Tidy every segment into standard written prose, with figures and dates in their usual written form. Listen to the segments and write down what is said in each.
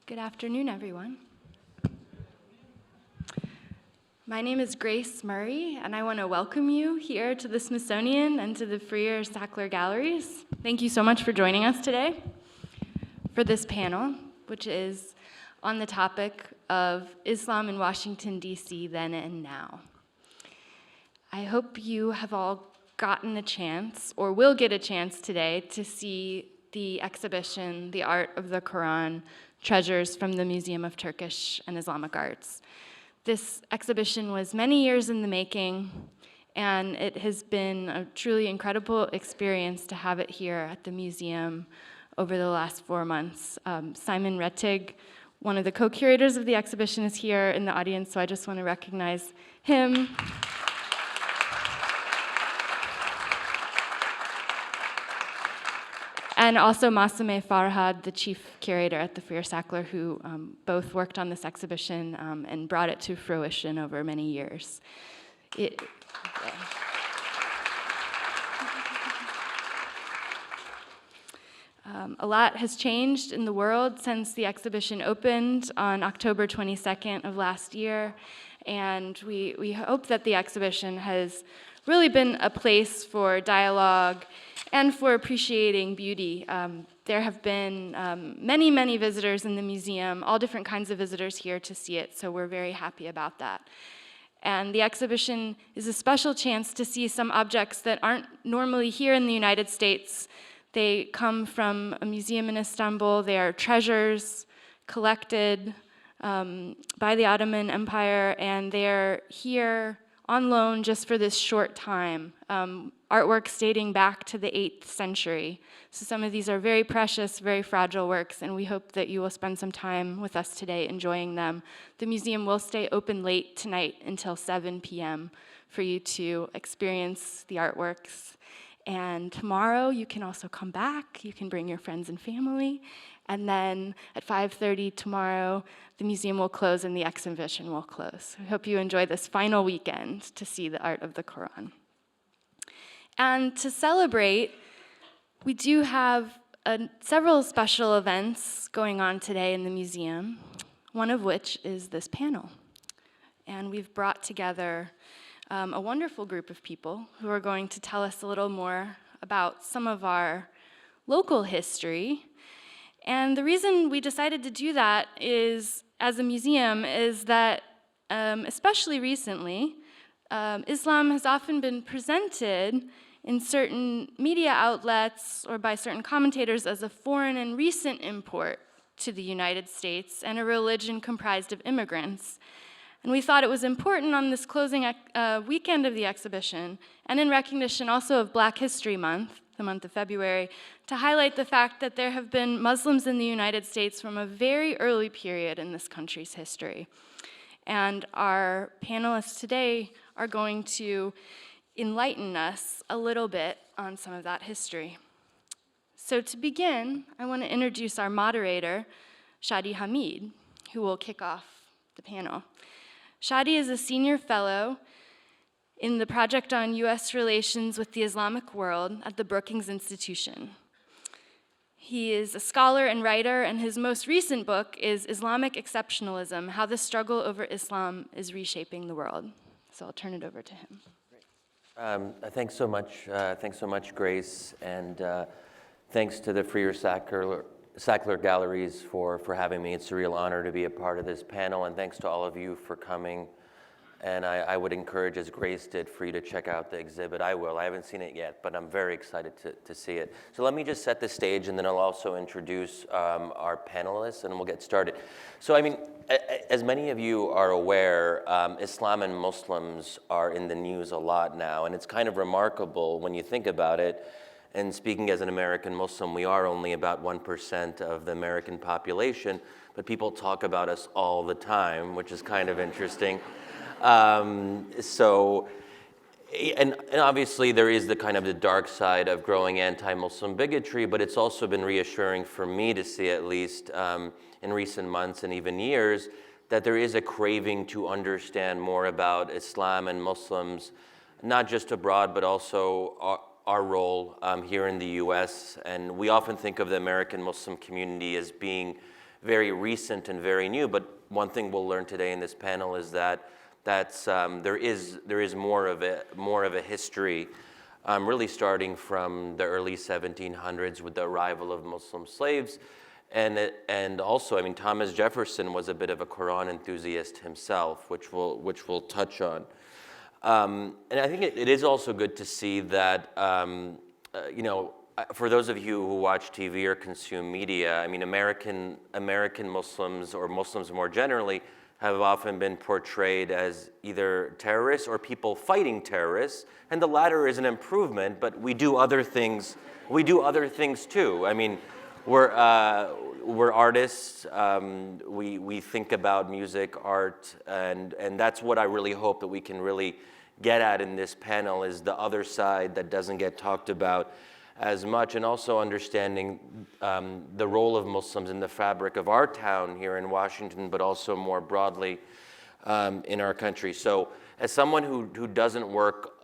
Good afternoon, everyone. My name is Grace Murray, and I want to welcome you here to the Smithsonian and to the Freer-Sackler Galleries. Thank you so much for joining us today for this panel, which is on the topic of Islam in Washington, D.C. then and now. I hope you have all gotten a chance, or will get a chance today, to see the exhibition, The Art of the Qur'an, Treasures from the Museum of Turkish and Islamic Arts. This exhibition was many years in the making, and it has been a truly incredible experience to have it here at the museum over the last 4 months. Simon Rettig, one of the co-curators of the exhibition, is here in the audience, so I just want to recognize him. And also Masame Farhad, the chief curator at the Freer-Sackler, who both worked on this exhibition and brought it to fruition over many years. A lot has changed in the world since the exhibition opened on October 22nd of last year, and we hope that the exhibition has really been a place for dialogue and for appreciating beauty. There have been many, many visitors in the museum, all different kinds of visitors here to see it, so we're very happy about that. And the exhibition is a special chance to see some objects that aren't normally here in the United States. They come from a museum in Istanbul. They are treasures collected by the Ottoman Empire, and they're here on loan just for this short time. Artworks dating back to the 8th century. So some of these are very precious, very fragile works, and we hope that you will spend some time with us today enjoying them. The museum will stay open late tonight until 7 p.m. for you to experience the artworks. And tomorrow you can also come back. You can bring your friends and family. And then at 5:30 tomorrow, the museum will close and the exhibition will close. We hope you enjoy this final weekend to see the art of the Qur'an. And to celebrate, we do have several special events going on today in the museum, one of which is this panel. And we've brought together a wonderful group of people who are going to tell us a little more about some of our local history. And the reason we decided to do that is, as a museum, is that especially recently, Islam has often been presented in certain media outlets or by certain commentators as a foreign and recent import to the United States and a religion comprised of immigrants. And we thought it was important on this closing weekend of the exhibition, and in recognition also of Black History Month, the month of February, to highlight the fact that there have been Muslims in the United States from a very early period in this country's history. And our panelists today are going to enlighten us a little bit on some of that history. So to begin, I want to introduce our moderator, Shadi Hamid, who will kick off the panel. Shadi is a senior fellow in the Project on U.S. Relations with the Islamic World at the Brookings Institution. He is a scholar and writer, and his most recent book is Islamic Exceptionalism: How the Struggle Over Islam is Reshaping the World. So I'll turn it over to him. Thanks so much, Grace, and thanks to the Freer-Sackler Galleries for having me. It's a real honor to be a part of this panel, and thanks to all of you for coming. And I would encourage, as Grace did, for you to check out the exhibit. I will. I haven't seen it yet, but I'm very excited to see it. So let me just set the stage, and then I'll also introduce our panelists, and we'll get started. So, I mean, as many of you are aware, Islam and Muslims are in the news a lot now, and it's kind of remarkable when you think about it. And speaking as an American Muslim, we are only about 1% of the American population, but people talk about us all the time, which is kind of interesting. And obviously there is the kind of the dark side of growing anti-Muslim bigotry, but it's also been reassuring for me to see, at least in recent months and even years, that there is a craving to understand more about Islam and Muslims, not just abroad, but also our role here in the US. And we often think of the American Muslim community as being very recent and very new. But one thing we'll learn today in this panel is that there is more of a history, really starting from the early 1700s with the arrival of Muslim slaves, and also, I mean, Thomas Jefferson was a bit of a Qur'an enthusiast himself, which we'll touch on. And I think it is also good to see that, you know, for those of you who watch TV or consume media, I mean, American Muslims, or Muslims more generally, have often been portrayed as either terrorists or people fighting terrorists, and the latter is an improvement, but we do other things. We do other things too. I mean, we're artists. We think about music, art, and that's what I really hope that we can really get at in this panel, is the other side that doesn't get talked about as much, and also understanding the role of Muslims in the fabric of our town here in Washington, but also more broadly in our country. So as someone who doesn't work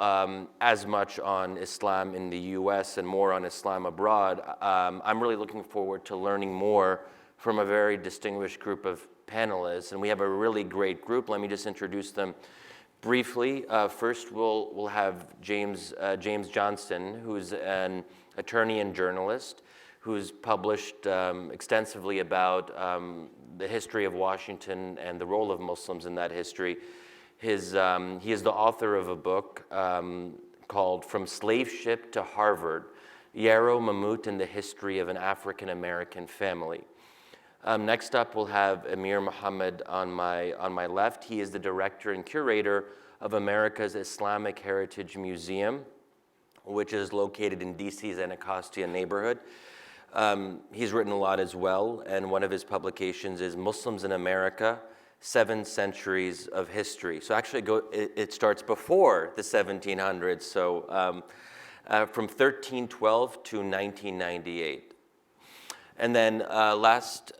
as much on Islam in the US and more on Islam abroad, I'm really looking forward to learning more from a very distinguished group of panelists, and we have a really great group. Let me just introduce them briefly. First, we'll have James Johnston, who's an attorney and journalist who's published extensively about the history of Washington and the role of Muslims in that history. He is the author of a book called From Slave Ship to Harvard, Yarrow Mamout and the History of an African American Family. Next up, we'll have Amir Muhammad on my left. He is the director and curator of America's Islamic Heritage Museum, which is located in DC's Anacostia neighborhood. He's written a lot as well, and one of his publications is Muslims in America, 7 Centuries of History. So actually it starts before the 1700s, so from 1312 to 1998. And then last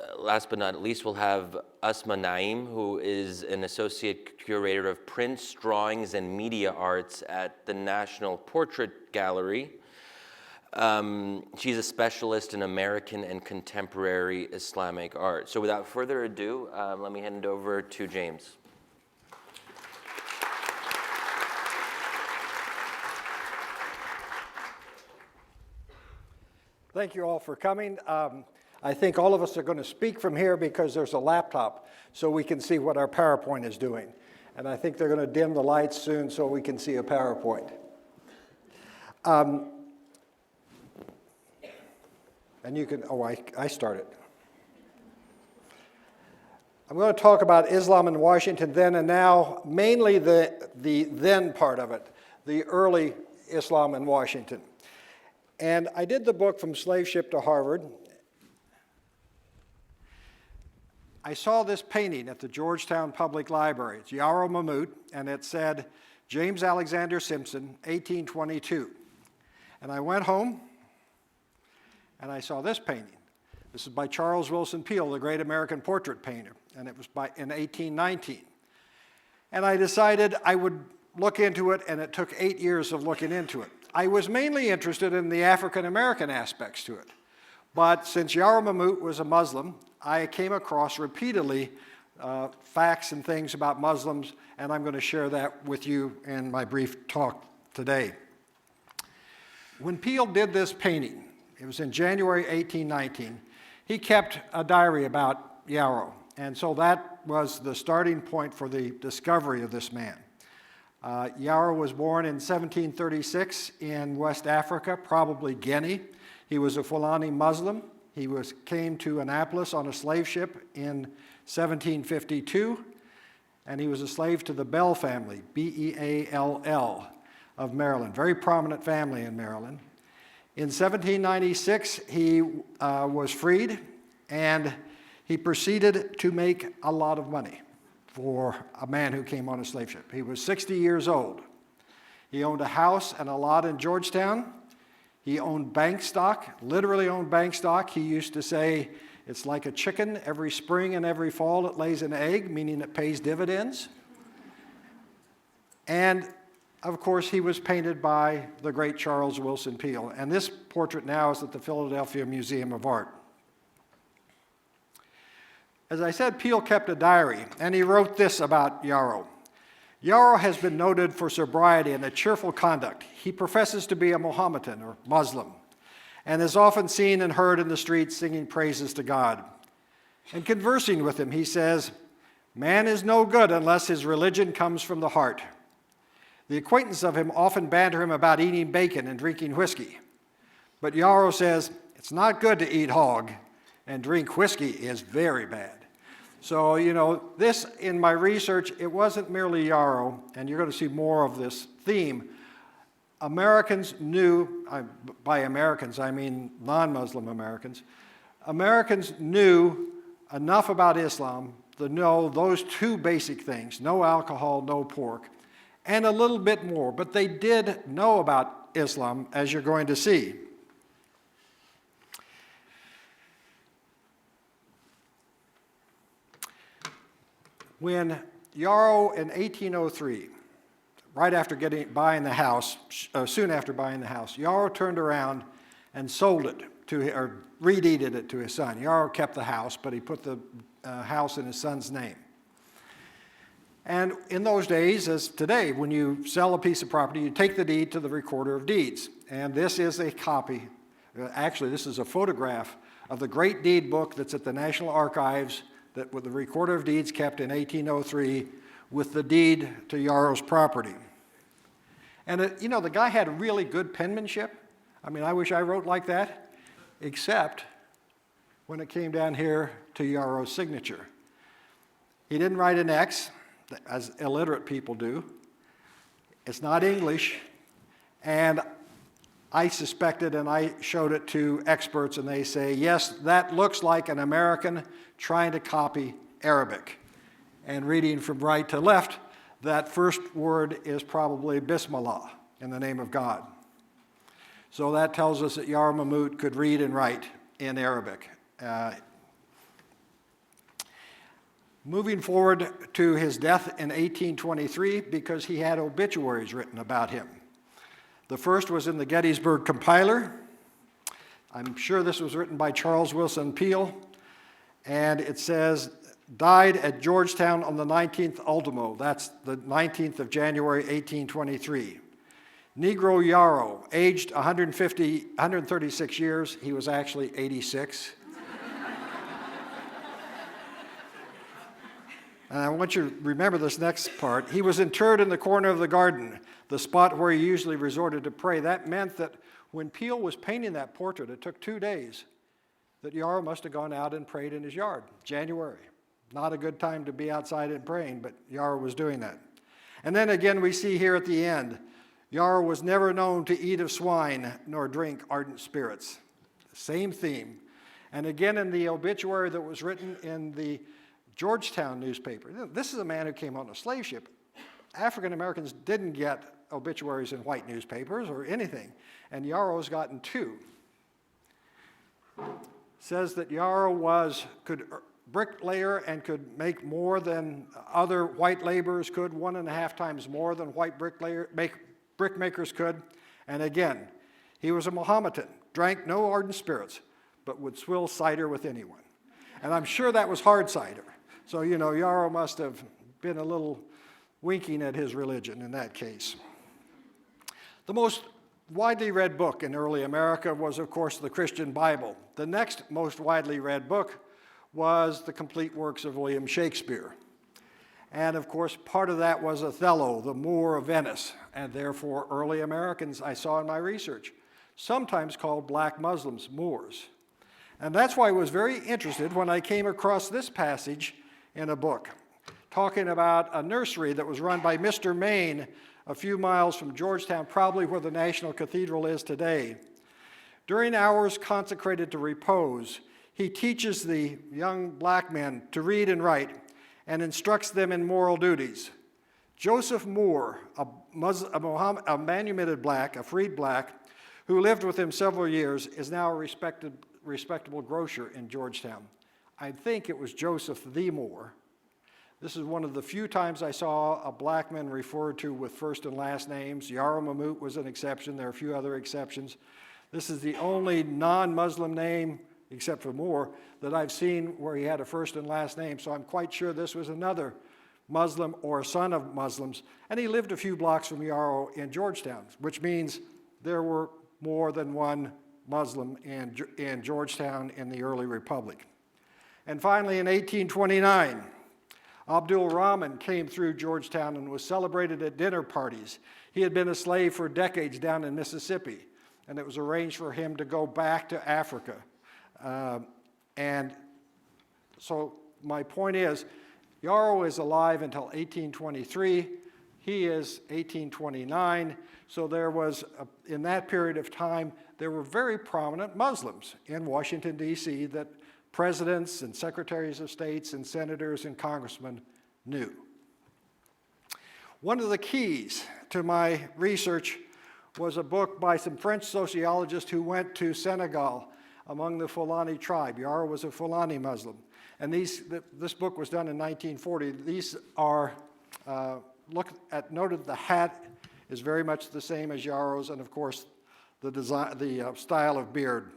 but not least, we'll have Asma Naim, who is an associate curator of prints, drawings, and media arts at the National Portrait Gallery. She's a specialist in American and contemporary Islamic art. So without further ado, let me hand it over to James. Thank you all for coming. I think all of us are going to speak from here because there's a laptop so we can see what our PowerPoint is doing. And I think they're going to dim the lights soon so we can see a PowerPoint. And you can, I started. I'm going to talk about Islam in Washington then and now, mainly the then part of it, the early Islam in Washington. And I did the book From Slave Ship to Harvard. I saw this painting at the Georgetown Public Library. It's Yarrow Mamout, and it said, James Alexander Simpson, 1822. And I went home, and I saw this painting. This is by Charles Willson Peale, the great American portrait painter, and it was in 1819. And I decided I would look into it, and it took 8 years of looking into it. I was mainly interested in the African-American aspects to it. But since Yarrow Mamout was a Muslim, I came across repeatedly facts and things about Muslims, and I'm going to share that with you in my brief talk today. When Peale did this painting, it was in January 1819, he kept a diary about Yarrow, and so that was the starting point for the discovery of this man. Yarrow was born in 1736 in West Africa, probably Guinea. He was a Fulani Muslim. He came to Annapolis on a slave ship in 1752, and he was a slave to the Bell family, B-E-A-L-L, of Maryland, very prominent family in Maryland. In 1796, he was freed, and he proceeded to make a lot of money for a man who came on a slave ship. He was 60 years old. He owned a house and a lot in Georgetown. He owned bank stock, literally owned bank stock. He used to say, it's like a chicken. Every spring and every fall it lays an egg, meaning it pays dividends. And of course, he was painted by the great Charles Willson Peale. And this portrait now is at the Philadelphia Museum of Art. As I said, Peel kept a diary, and he wrote this about Yarrow. Yarrow has been noted for sobriety and a cheerful conduct. He professes to be a Mohammedan or Muslim, and is often seen and heard in the streets singing praises to God. And conversing with him, he says, "Man is no good unless his religion comes from the heart." The acquaintance of him often banter him about eating bacon and drinking whiskey. But Yarrow says, "It's not good to eat hog, and drink whiskey is very bad." So, this in my research, it wasn't merely Yarrow, and you're going to see more of this theme. Americans knew, by Americans I mean non-Muslim Americans, Americans knew enough about Islam to know those two basic things, no alcohol, no pork, and a little bit more, but they did know about Islam, as you're going to see. When Yarrow in 1803, right after buying the house, soon after buying the house, Yarrow turned around and sold it or redeeded it to his son. Yarrow kept the house, but he put the house in his son's name. And in those days, as today, when you sell a piece of property, you take the deed to the recorder of deeds. And this is a copy, actually this is a photograph of the great deed book that's at the National Archives that with the recorder of deeds kept in 1803 with the deed to Yarrow's property. And the guy had really good penmanship. I mean, I wish I wrote like that, except when it came down here to Yarrow's signature. He didn't write an X, as illiterate people do. It's not English, and I suspected, and I showed it to experts, and they say, yes, that looks like an American trying to copy Arabic. And reading from right to left, that first word is probably Bismillah, in the name of God. So that tells us that Yarrow Mamout could read and write in Arabic. Moving forward to his death in 1823, because he had obituaries written about him. The first was in the Gettysburg Compiler. I'm sure this was written by Charles Wilson Peel, and it says, died at Georgetown on the 19th ultimo. That's the 19th of January, 1823. Negro Yarrow, aged 136 years. He was actually 86. And I want you to remember this next part. He was interred in the corner of the garden, the spot where he usually resorted to pray. That meant that when Peel was painting that portrait, it took 2 days, that Yarrow must have gone out and prayed in his yard. January. Not a good time to be outside and praying, but Yarrow was doing that. And then again, we see here at the end, Yarrow was never known to eat of swine nor drink ardent spirits. Same theme. And again, in the obituary that was written in the Georgetown newspaper. This is a man who came on a slave ship. African Americans didn't get obituaries in white newspapers or anything, and Yarrow's gotten 2. Says that Yarrow could bricklayer and could make more than other white laborers could, 1.5 times more than white brickmakers could. And again, he was a Mohammedan, drank no ardent spirits, but would swill cider with anyone. And I'm sure that was hard cider. So, Yarrow must have been a little winking at his religion in that case. The most widely read book in early America was, of course, the Christian Bible. The next most widely read book was the complete works of William Shakespeare. And, of course, part of that was Othello, the Moor of Venice, and therefore early Americans, I saw in my research, sometimes called black Muslims Moors. And that's why I was very interested when I came across this passage in a book, talking about a nursery that was run by Mr. Maine a few miles from Georgetown, probably where the National Cathedral is today. During hours consecrated to repose, he teaches the young black men to read and write and instructs them in moral duties. Joseph Moore, a manumitted black, a freed black, who lived with him several years, is now a respectable grocer in Georgetown. I think it was Joseph the Moore. This is one of the few times I saw a black man referred to with first and last names. Yarrow Mamout was an exception. There are a few other exceptions. This is the only non-Muslim name except for more, that I've seen where he had a first and last name. So I'm quite sure this was another Muslim or son of Muslims. And he lived a few blocks from Yarrow in Georgetown, which means there were more than one Muslim in Georgetown in the early Republic. And finally, in 1829, Abdul Rahman came through Georgetown and was celebrated at dinner parties. He had been a slave for decades down in Mississippi, and it was arranged for him to go back to Africa. And so my point is, Yarrow is alive until 1823. He is 1829. So there was, in that period of time, there were very prominent Muslims in Washington, D.C. that presidents and secretaries of states and senators and congressmen knew. One of the keys to my research was a book by some French sociologists who went to Senegal among the Fulani tribe. Yarrow was a Fulani Muslim. And this book was done in 1940. These are, noted the hat is very much the same as Yarrow's, and of course, the style of beard.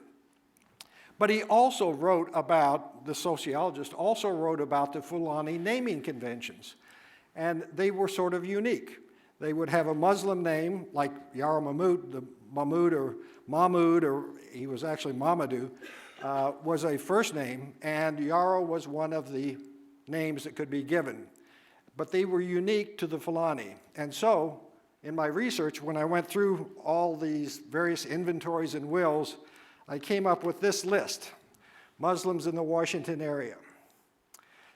But he also wrote about, the sociologist also wrote about the Fulani naming conventions. And they were sort of unique. They would have a Muslim name, like Yarrow Mamout, the Mahmud or Mahmud, or he was actually Mamadou, was a first name, and Yarrow was one of the names that could be given. But they were unique to the Fulani. And so, in my research, when I went through all these various inventories and wills, I came up with this list: Muslims in the Washington area.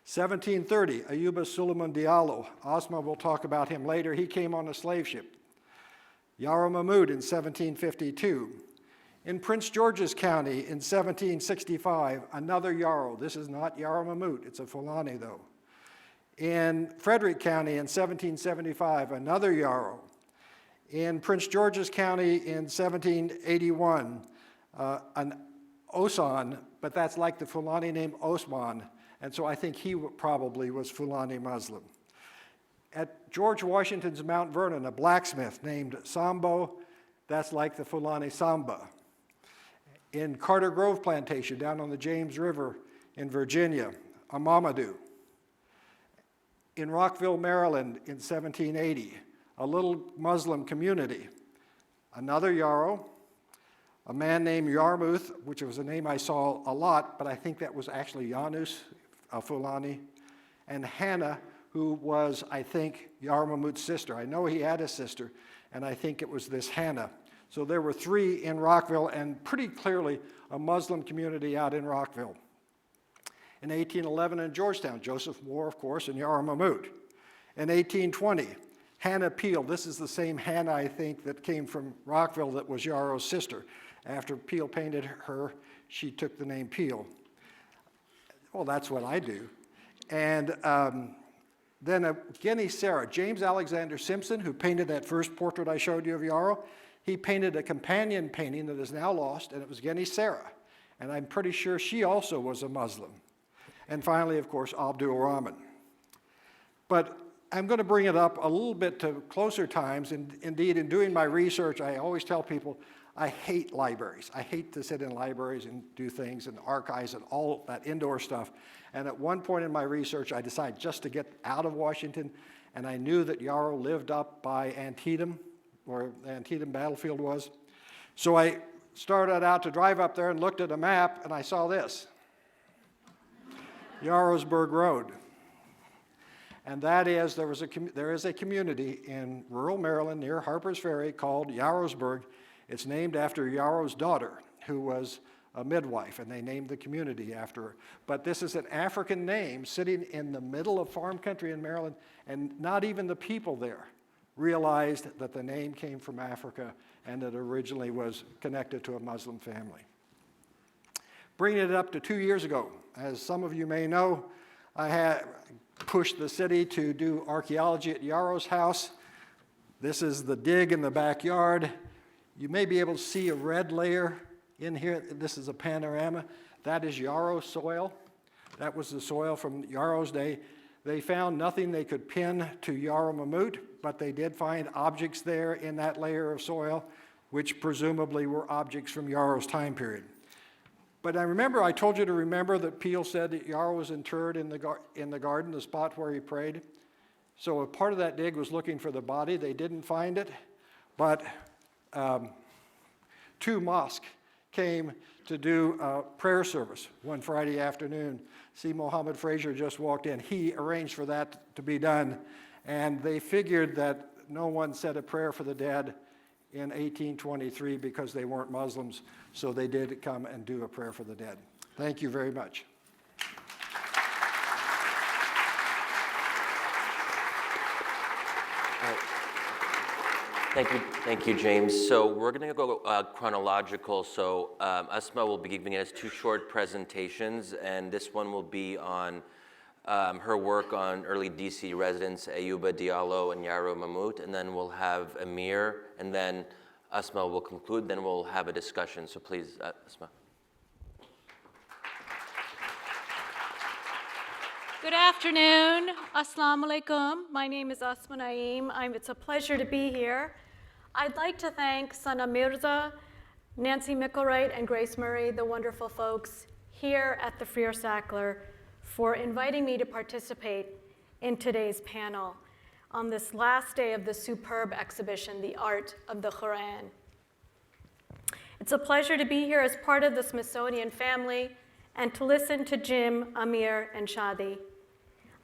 1730, Ayuba Suleiman Diallo. Osma will talk about him later. He came on a slave ship. Yarrow Mamout in 1752. In Prince George's County in 1765, another Yarrow. This is not Yarrow Mamout, it's a Fulani though. In Frederick County in 1775, another Yarrow. In Prince George's County in 1781, an Osan, but that's like the Fulani name Osman, and so I think he probably was Fulani Muslim. At George Washington's Mount Vernon, a blacksmith named Sambo, that's like the Fulani Samba. In Carter Grove Plantation down on the James River in Virginia, a Mamadou. In Rockville, Maryland in 1780, a little Muslim community, another Yarrow, a man named Yarmouth, which was a name I saw a lot, but I think that was actually Yanus, a Fulani, and Hannah, who was, I think, Yarrow Mamout's sister. I know he had a sister, and I think it was this Hannah. So there were three in Rockville, and pretty clearly a Muslim community out in Rockville. In 1811 in Georgetown, Joseph Moore, of course, and Yarrow Mamout. In 1820, Hannah Peel. This is the same Hannah, I think, that came from Rockville that was Yarrow's sister. After Peel painted her, she took the name Peel. Well, that's what I do. And then Guinea Sarah, James Alexander Simpson, who painted that first portrait I showed you of Yarrow, he painted a companion painting that is now lost, and it was Guinea Sarah. And I'm pretty sure she also was a Muslim. And finally, of course, Abdul Rahman. But I'm going to bring it up a little bit to closer times. And indeed, in doing my research, I always tell people I hate libraries. I hate to sit in libraries and do things and archives and all that indoor stuff. And at one point in my research, I decided just to get out of Washington, and I knew that Yarrow lived up by Antietam, where the Antietam battlefield was. So I started out to drive up there and looked at a map, and I saw this, Yarrowsburg Road. And that is, there is a community in rural Maryland near Harper's Ferry called Yarrowsburg. It's named after Yarrow's daughter, who was a midwife, and they named the community after her. But this is an African name sitting in the middle of farm country in Maryland, and not even the people there realized that the name came from Africa and that originally was connected to a Muslim family. Bringing it up to 2 years ago, as some of you may know, I had pushed the city to do archaeology at Yarrow's house. This is the dig in the backyard. You may be able to see a red layer in here. This is a panorama. That is Yarrow soil. That was the soil from Yarrow's day. They found nothing they could pin to Yarrow Mamout, but they did find objects there in that layer of soil, which presumably were objects from Yarrow's time period. But I remember, I told you to remember that Peel said that Yarrow was interred in the garden, the spot where he prayed. So a part of that dig was looking for the body. They didn't find it, but 2 mosques came to do a prayer service one Friday afternoon. See, Mohammed Fraser just walked in. He arranged for that to be done, and they figured that no one said a prayer for the dead in 1823 because they weren't Muslims, so they did come and do a prayer for the dead. Thank you very much. Thank you, James. So we're going to go chronological. So Asma will be giving us 2 short presentations, and this one will be on her work on early DC residents, Ayuba Diallo and Yarrow Mamout, and then we'll have Amir, and then Asma will conclude, then we'll have a discussion. So please, Asma. Good afternoon. Assalamu alaikum. My name is Asma Naeem. It's a pleasure to be here. I'd like to thank Sana Mirza, Nancy Micklewright, and Grace Murray, the wonderful folks here at the Freer Sackler, for inviting me to participate in today's panel on this last day of the superb exhibition, The Art of the Qur'an. It's a pleasure to be here as part of the Smithsonian family and to listen to Jim, Amir, and Shadi.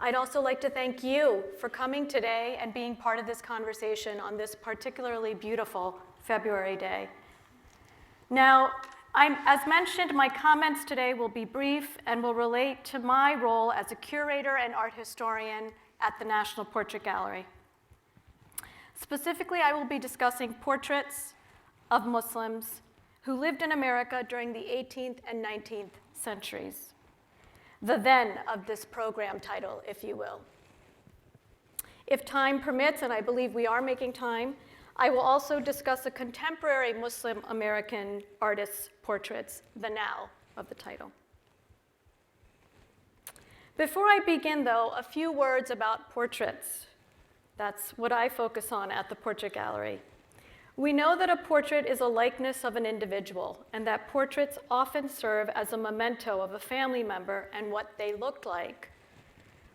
I'd also like to thank you for coming today and being part of this conversation on this particularly beautiful February day. Now, as mentioned, my comments today will be brief and will relate to my role as a curator and art historian at the National Portrait Gallery. Specifically, I will be discussing portraits of Muslims who lived in America during the 18th and 19th centuries. The then of this program title, if you will. If time permits, and I believe we are making time, I will also discuss a contemporary Muslim American artist's portraits, the now of the title. Before I begin, though, a few words about portraits. That's what I focus on at the Portrait Gallery. We know that a portrait is a likeness of an individual, and that portraits often serve as a memento of a family member and what they looked like.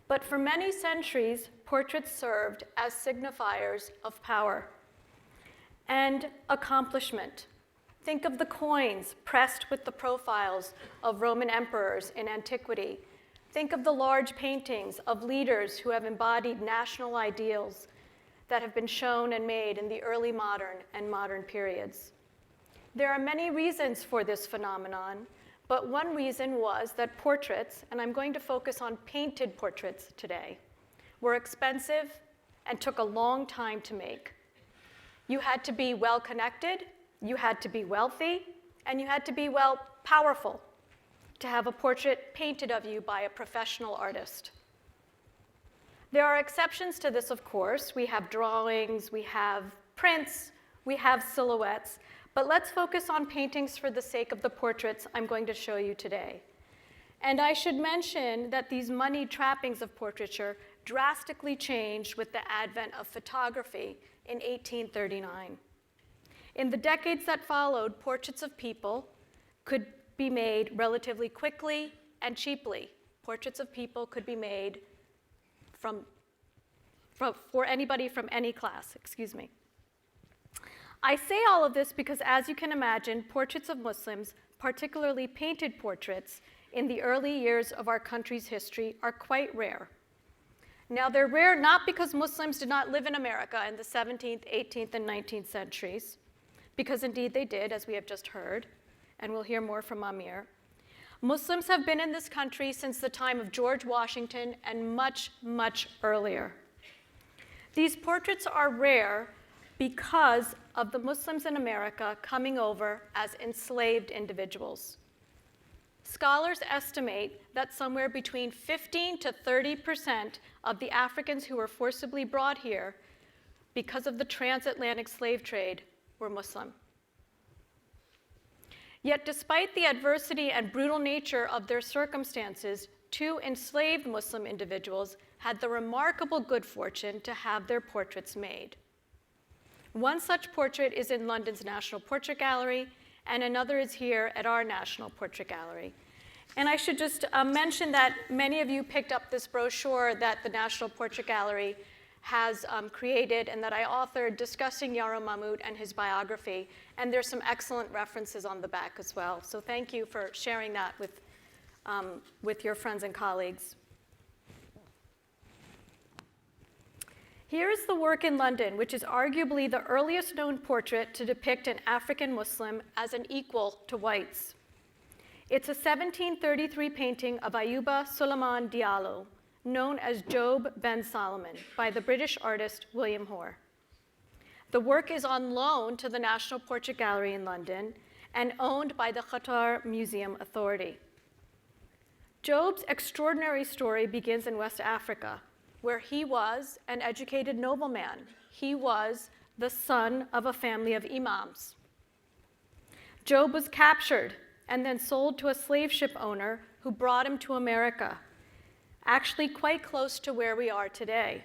But for many centuries, portraits served as signifiers of power and accomplishment. Think of the coins pressed with the profiles of Roman emperors in antiquity. Think of the large paintings of leaders who have embodied national ideals that have been shown and made in the early modern and modern periods. There are many reasons for this phenomenon, but one reason was that portraits, and I'm going to focus on painted portraits today, were expensive and took a long time to make. You had to be well connected, you had to be wealthy, and you had to be well powerful to have a portrait painted of you by a professional artist. There are exceptions to this, of course. We have drawings, we have prints, we have silhouettes, but let's focus on paintings for the sake of the portraits I'm going to show you today. And I should mention that these moneyed trappings of portraiture drastically changed with the advent of photography in 1839. In the decades that followed, portraits of people could be made relatively quickly and cheaply. Portraits of people could be made for anybody from any class, excuse me. I say all of this because, as you can imagine, portraits of Muslims, particularly painted portraits, in the early years of our country's history are quite rare. Now, they're rare not because Muslims did not live in America in the 17th, 18th, and 19th centuries, because indeed they did, as we have just heard, and we'll hear more from Amir. Muslims have been in this country since the time of George Washington and much, much earlier. These portraits are rare because of the Muslims in America coming over as enslaved individuals. Scholars estimate that somewhere between 15 to 30% of the Africans who were forcibly brought here because of the transatlantic slave trade were Muslim. Yet despite the adversity and brutal nature of their circumstances, 2 enslaved Muslim individuals had the remarkable good fortune to have their portraits made. One such portrait is in London's National Portrait Gallery, and another is here at our National Portrait Gallery. And I should just mention that many of you picked up this brochure that the National Portrait Gallery has created and that I authored discussing Yarrow Mamout and his biography. And there's some excellent references on the back as well. So thank you for sharing that with your friends and colleagues. Here is the work in London, which is arguably the earliest known portrait to depict an African Muslim as an equal to whites. It's a 1733 painting of Ayuba Suleiman Diallo, known as Job Ben Solomon, by the British artist William Hoare. The work is on loan to the National Portrait Gallery in London and owned by the Qatar Museum Authority. Job's extraordinary story begins in West Africa, where he was an educated nobleman. He was the son of a family of imams. Job was captured and then sold to a slave ship owner who brought him to America, actually quite close to where we are today.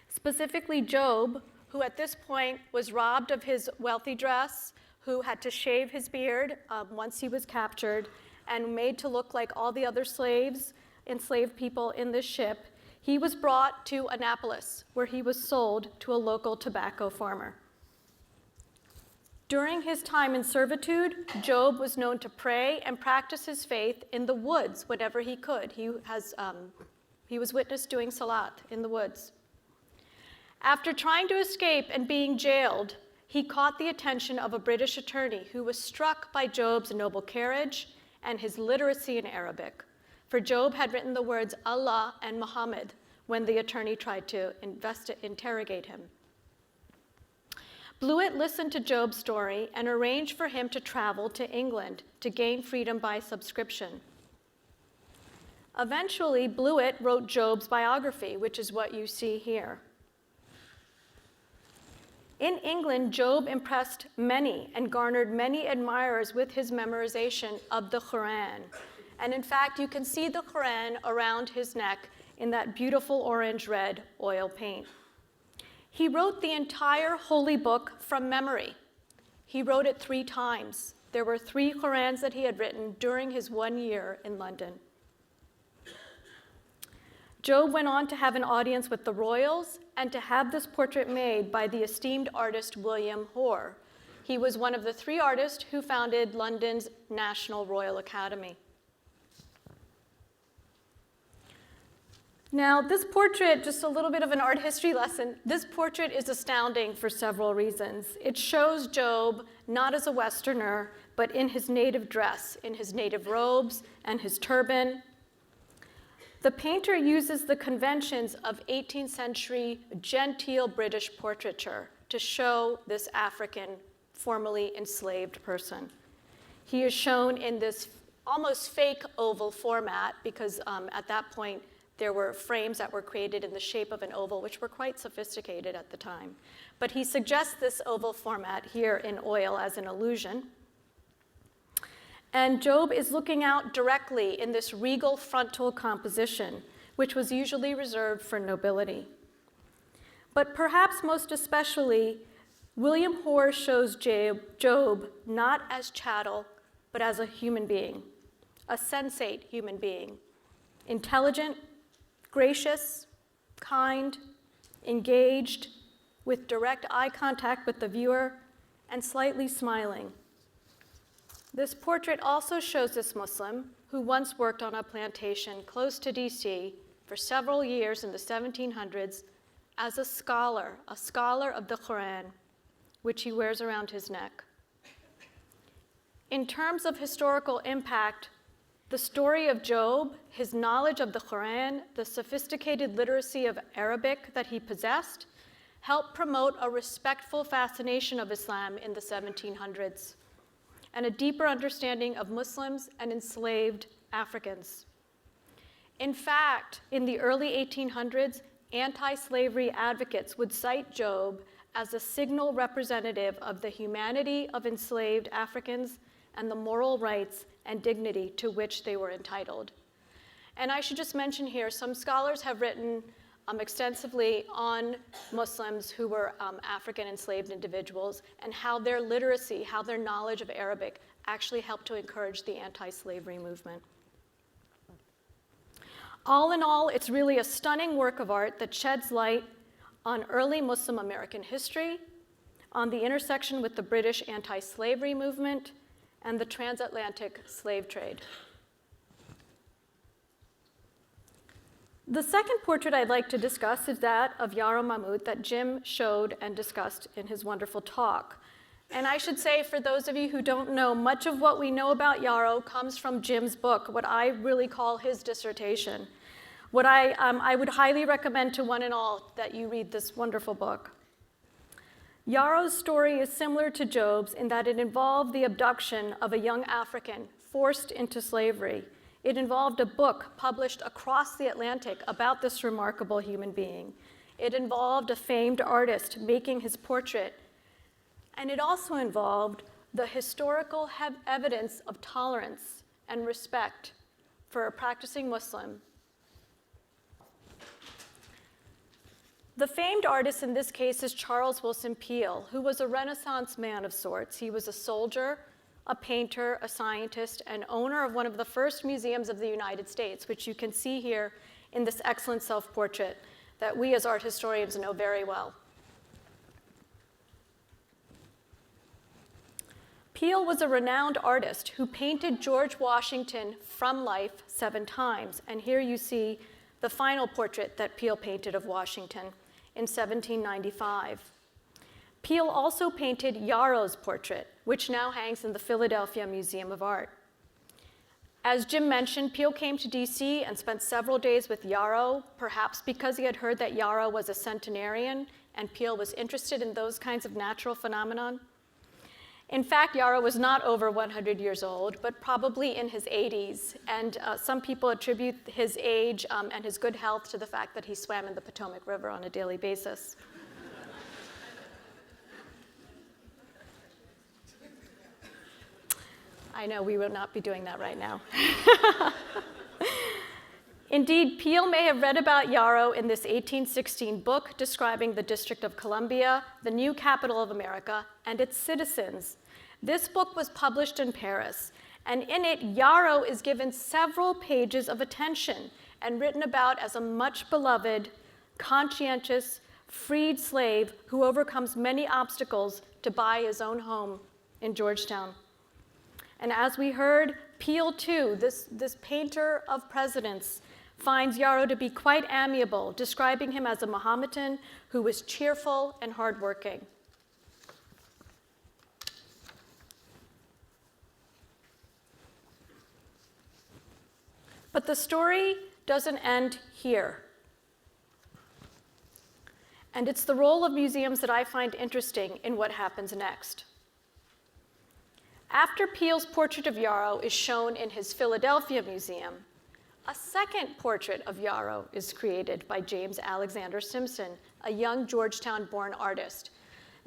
Specifically, Job, who at this point was robbed of his wealthy dress, who had to shave his beard once he was captured, and made to look like all the other enslaved people in this ship, he was brought to Annapolis, where he was sold to a local tobacco farmer. During his time in servitude, Job was known to pray and practice his faith in the woods whenever he could. He was witnessed doing salat in the woods. After trying to escape and being jailed, he caught the attention of a British attorney who was struck by Job's noble carriage and his literacy in Arabic. For Job had written the words Allah and Muhammad when the attorney tried to interrogate him. Blewett listened to Job's story and arranged for him to travel to England to gain freedom by subscription. Eventually, Blewett wrote Job's biography, which is what you see here. In England, Job impressed many and garnered many admirers with his memorization of the Qur'an. And in fact, you can see the Qur'an around his neck in that beautiful orange-red oil paint. He wrote the entire holy book from memory. He wrote it 3 times. There were 3 Qur'ans that he had written during his 1 year in London. Job went on to have an audience with the royals and to have this portrait made by the esteemed artist William Hoare. He was one of the 3 artists who founded London's National Royal Academy. Now, this portrait, just a little bit of an art history lesson, this portrait is astounding for several reasons. It shows Job not as a Westerner, but in his native dress, in his native robes and his turban. The painter uses the conventions of 18th century genteel British portraiture to show this African, formerly enslaved person. He is shown in this almost fake oval format because at that point, there were frames that were created in the shape of an oval, which were quite sophisticated at the time. But he suggests this oval format here in oil as an illusion. And Job is looking out directly in this regal frontal composition, which was usually reserved for nobility. But perhaps most especially, William Hoare shows Job not as chattel, but as a human being, a sensate human being, intelligent, gracious, kind, engaged, with direct eye contact with the viewer, and slightly smiling. This portrait also shows this Muslim, who once worked on a plantation close to DC for several years in the 1700s, as a scholar of the Qur'an, which he wears around his neck. In terms of historical impact, the story of Job, his knowledge of the Qur'an, the sophisticated literacy of Arabic that he possessed, helped promote a respectful fascination of Islam in the 1700s and a deeper understanding of Muslims and enslaved Africans. In fact, in the early 1800s, anti-slavery advocates would cite Job as a signal representative of the humanity of enslaved Africans and the moral rights and dignity to which they were entitled. And I should just mention here, some scholars have written extensively on Muslims who were African enslaved individuals and how their literacy, how their knowledge of Arabic actually helped to encourage the anti-slavery movement. All in all, it's really a stunning work of art that sheds light on early Muslim American history, on the intersection with the British anti-slavery movement, and the transatlantic slave trade. The second portrait I'd like to discuss is that of Yarrow Mamout that Jim showed and discussed in his wonderful talk. And I should say, for those of you who don't know, much of what we know about Yarrow comes from Jim's book, what I really call his dissertation. What I would highly recommend to one and all that you read this wonderful book. Yarrow's story is similar to Job's in that it involved the abduction of a young African forced into slavery. It involved a book published across the Atlantic about this remarkable human being. It involved a famed artist making his portrait. And it also involved the historical evidence of tolerance and respect for a practicing Muslim. The famed artist in this case is Charles Willson Peale, who was a Renaissance man of sorts. He was a soldier, a painter, a scientist, and owner of one of the first museums of the United States, which you can see here in this excellent self-portrait that we as art historians know very well. Peale was a renowned artist who painted George Washington from life 7 times. And here you see the final portrait that Peale painted of Washington in 1795. Peale also painted Yarrow's portrait, which now hangs in the Philadelphia Museum of Art. As Jim mentioned, Peale came to DC and spent several days with Yarrow, perhaps because he had heard that Yarrow was a centenarian and Peale was interested in those kinds of natural phenomenon. In fact, Yarrow was not over 100 years old, but probably in his 80s. And some people attribute his age and his good health to the fact that he swam in the Potomac River on a daily basis. I know we will not be doing that right now. Indeed, Peale may have read about Yarrow in this 1816 book describing the District of Columbia, the new capital of America, and its citizens. This book was published in Paris, and in it, Yarrow is given several pages of attention and written about as a much beloved, conscientious, freed slave who overcomes many obstacles to buy his own home in Georgetown. And as we heard, Peale, too, this painter of presidents, finds Yarrow to be quite amiable, describing him as a Mohammedan who was cheerful and hardworking. But the story doesn't end here. And it's the role of museums that I find interesting in what happens next. After Peale's portrait of Yarrow is shown in his Philadelphia museum, a second portrait of Yarrow is created by James Alexander Simpson, a young Georgetown-born artist.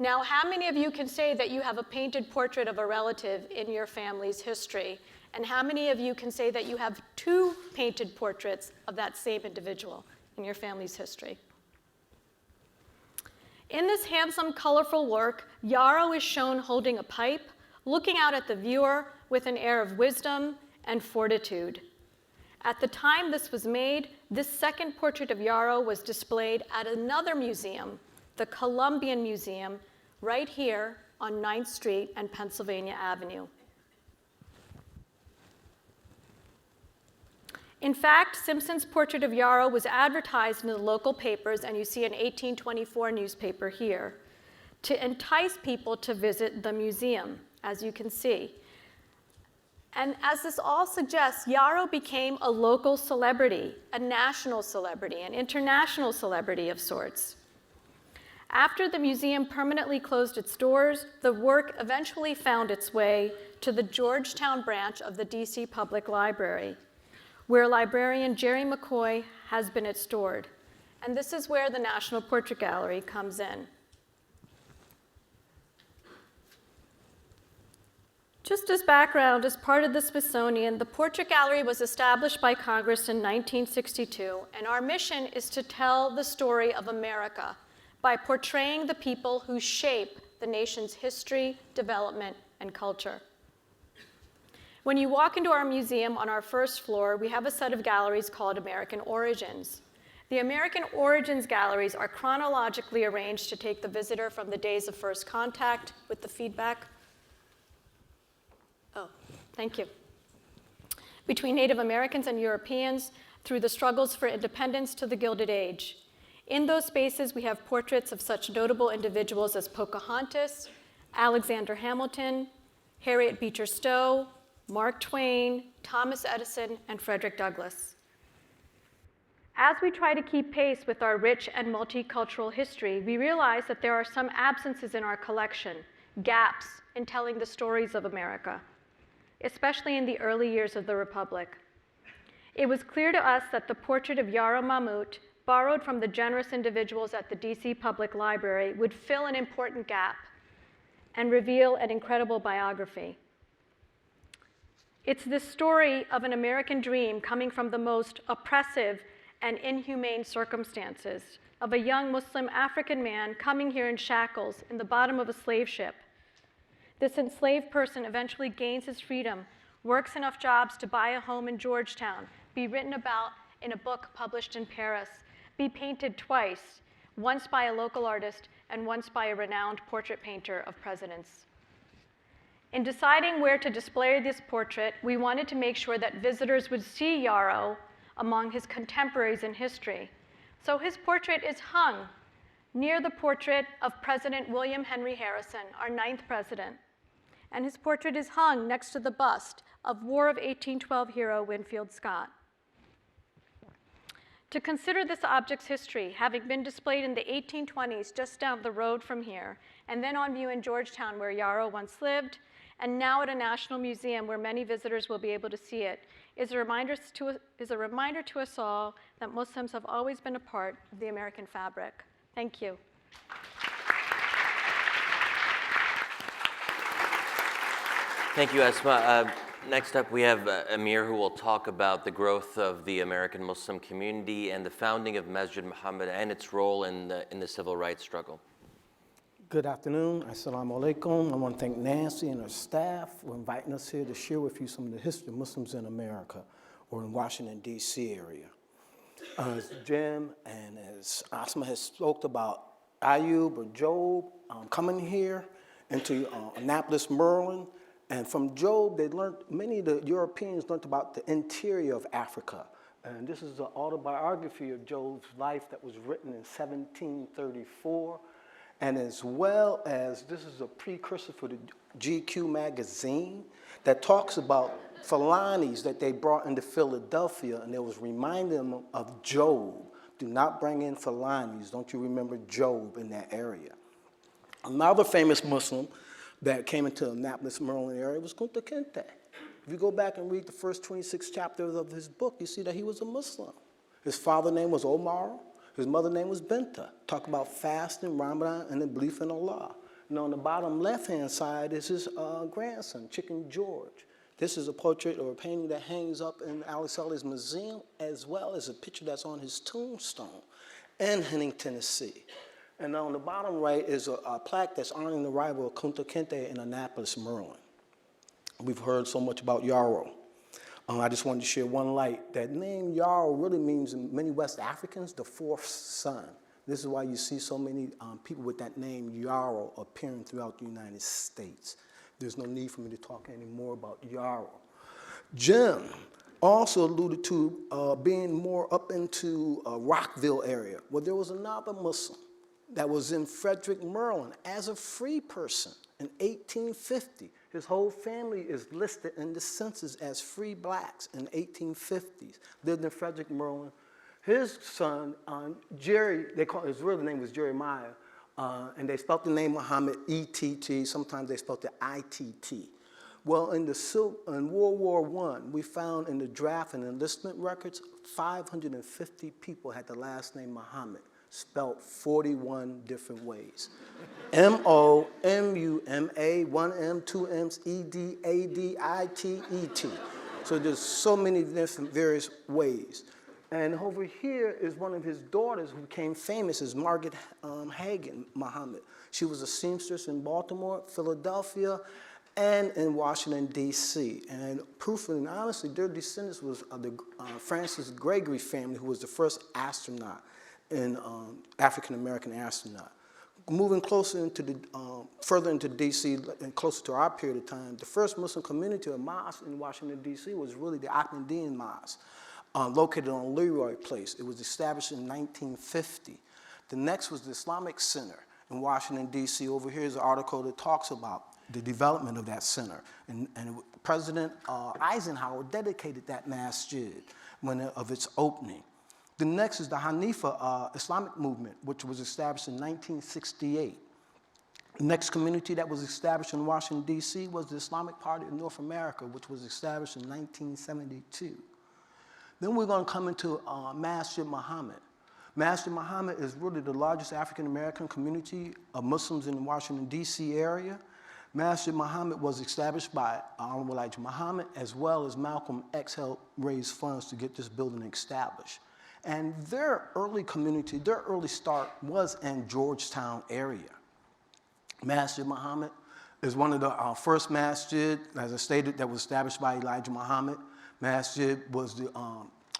Now, how many of you can say that you have a painted portrait of a relative in your family's history? And how many of you can say that you have 2 painted portraits of that same individual in your family's history? In this handsome, colorful work, Yarrow is shown holding a pipe, looking out at the viewer with an air of wisdom and fortitude. At the time this was made, this second portrait of Yarrow was displayed at another museum, the Columbian Museum, right here on 9th Street and Pennsylvania Avenue. In fact, Simpson's portrait of Yarrow was advertised in the local papers, and you see an 1824 newspaper here, to entice people to visit the museum, as you can see. And as this all suggests, Yarrow became a local celebrity, a national celebrity, an international celebrity of sorts. After the museum permanently closed its doors, the work eventually found its way to the Georgetown branch of the DC Public Library, where librarian Jerry McCoy has been stored. And this is where the National Portrait Gallery comes in. Just as background, as part of the Smithsonian, the Portrait Gallery was established by Congress in 1962, and our mission is to tell the story of America by portraying the people who shape the nation's history, development, and culture. When you walk into our museum on our first floor, we have a set of galleries called American Origins. The American Origins galleries are chronologically arranged to take the visitor from the days of first contact with the feedback. Oh, thank you. Between Native Americans and Europeans, through the struggles for independence to the Gilded Age. In those spaces, we have portraits of such notable individuals as Pocahontas, Alexander Hamilton, Harriet Beecher Stowe, Mark Twain, Thomas Edison, and Frederick Douglass. As we try to keep pace with our rich and multicultural history, we realize that there are some absences in our collection, gaps in telling the stories of America, especially in the early years of the Republic. It was clear to us that the portrait of Yarrow Mamout, borrowed from the generous individuals at the DC Public Library, would fill an important gap and reveal an incredible biography. It's this story of an American dream coming from the most oppressive and inhumane circumstances of a young Muslim African man coming here in shackles in the bottom of a slave ship. This enslaved person eventually gains his freedom, works enough jobs to buy a home in Georgetown, be written about in a book published in Paris, be painted twice, once by a local artist and once by a renowned portrait painter of presidents. In deciding where to display this portrait, we wanted to make sure that visitors would see Yarrow among his contemporaries in history. So his portrait is hung near the portrait of President William Henry Harrison, our 9th president. And his portrait is hung next to the bust of War of 1812 hero Winfield Scott. To consider this object's history, having been displayed in the 1820s just down the road from here, and then on view in Georgetown where Yarrow once lived, and now at a national museum where many visitors will be able to see it, is a reminder to us all that Muslims have always been a part of the American fabric. Thank you. Thank you, Esma. Next up, we have Amir, who will talk about the growth of the American Muslim community and the founding of Masjid Muhammad and its role in the civil rights struggle. Good afternoon. Assalamu alaikum. I want to thank Nancy and her staff for inviting us here to share with you some of the history of Muslims in America or in Washington, D.C. area. As Jim and as Asma has spoke about Ayub or Job coming here into Annapolis, Maryland, and from Job, they learned, many of the Europeans learned about the interior of Africa. And this is the autobiography of Job's life that was written in 1734. And as well as, this is a precursor for the GQ magazine that talks about Fulanis that they brought into Philadelphia, and it was reminding them of Job. Do not bring in Fulanis. Don't you remember Job in that area? Another famous Muslim that came into Annapolis, Maryland area was Kunta Kinte. If you go back and read the first 26 chapters of his book, you see that he was a Muslim. His father's name was Omar. His mother's name was Binta. Talk about fasting, Ramadan, and the belief in Allah. And on the bottom left-hand side is his grandson, Chicken George. This is a portrait or a painting that hangs up in Alex Haley's museum, as well as a picture that's on his tombstone in Henning, Tennessee. And on the bottom right is a plaque that's honoring the arrival of Kunta Kinte in Annapolis, Maryland. We've heard so much about Yarrow. I just wanted to share one light. That name Yarrow really means in many West Africans, the fourth son. This is why you see so many people with that name Yarrow appearing throughout the United States. There's no need for me to talk any more about Yarrow. Jim also alluded to being more up into Rockville area, where there was another Muslim that was in Frederick, Maryland, as a free person in 1850. His whole family is listed in the census as free blacks in the 1850s. Lived in Frederick, Maryland. His son, Jerry, his real name was Jeremiah, and they spelled the name Muhammad, E-T-T. Sometimes they spelled it I-T-T. Well, in World War I, we found in the draft and enlistment records, 550 people had the last name Muhammad. spelled 41 different ways. M-O-M-U-M-A, 1 M, 2 M's, E-D, A-D, I-T, E-T. So there's so many different various ways. And over here is one of his daughters who became famous, is Margaret Hagan Muhammad. She was a seamstress in Baltimore, Philadelphia, and in Washington, D.C. And truthfully and honestly, their descendants was the Francis Gregory family, who was the first astronaut, African-American astronaut. Moving closer into further into D.C. and closer to our period of time, the first Muslim community or mosque in Washington, D.C. was really the Ahmadiyyan Mosque, located on Leroy Place. It was established in 1950. The next was the Islamic Center in Washington, D.C. Over here is an article that talks about the development of that center. And President Eisenhower dedicated that masjid of its opening. The next is the Hanifa Islamic movement, which was established in 1968. The next community that was established in Washington, D.C. was the Islamic Party of North America, which was established in 1972. Then we're going to come into Masjid Muhammad. Masjid Muhammad is really the largest African-American community of Muslims in the Washington, D.C. area. Masjid Muhammad was established by Honorable Elijah Muhammad, as well as Malcolm X helped raise funds to get this building established. And their early community, their early start was in Georgetown area. Masjid Muhammad is one of the first masjid, as I stated, that was established by Elijah Muhammad. Masjid was the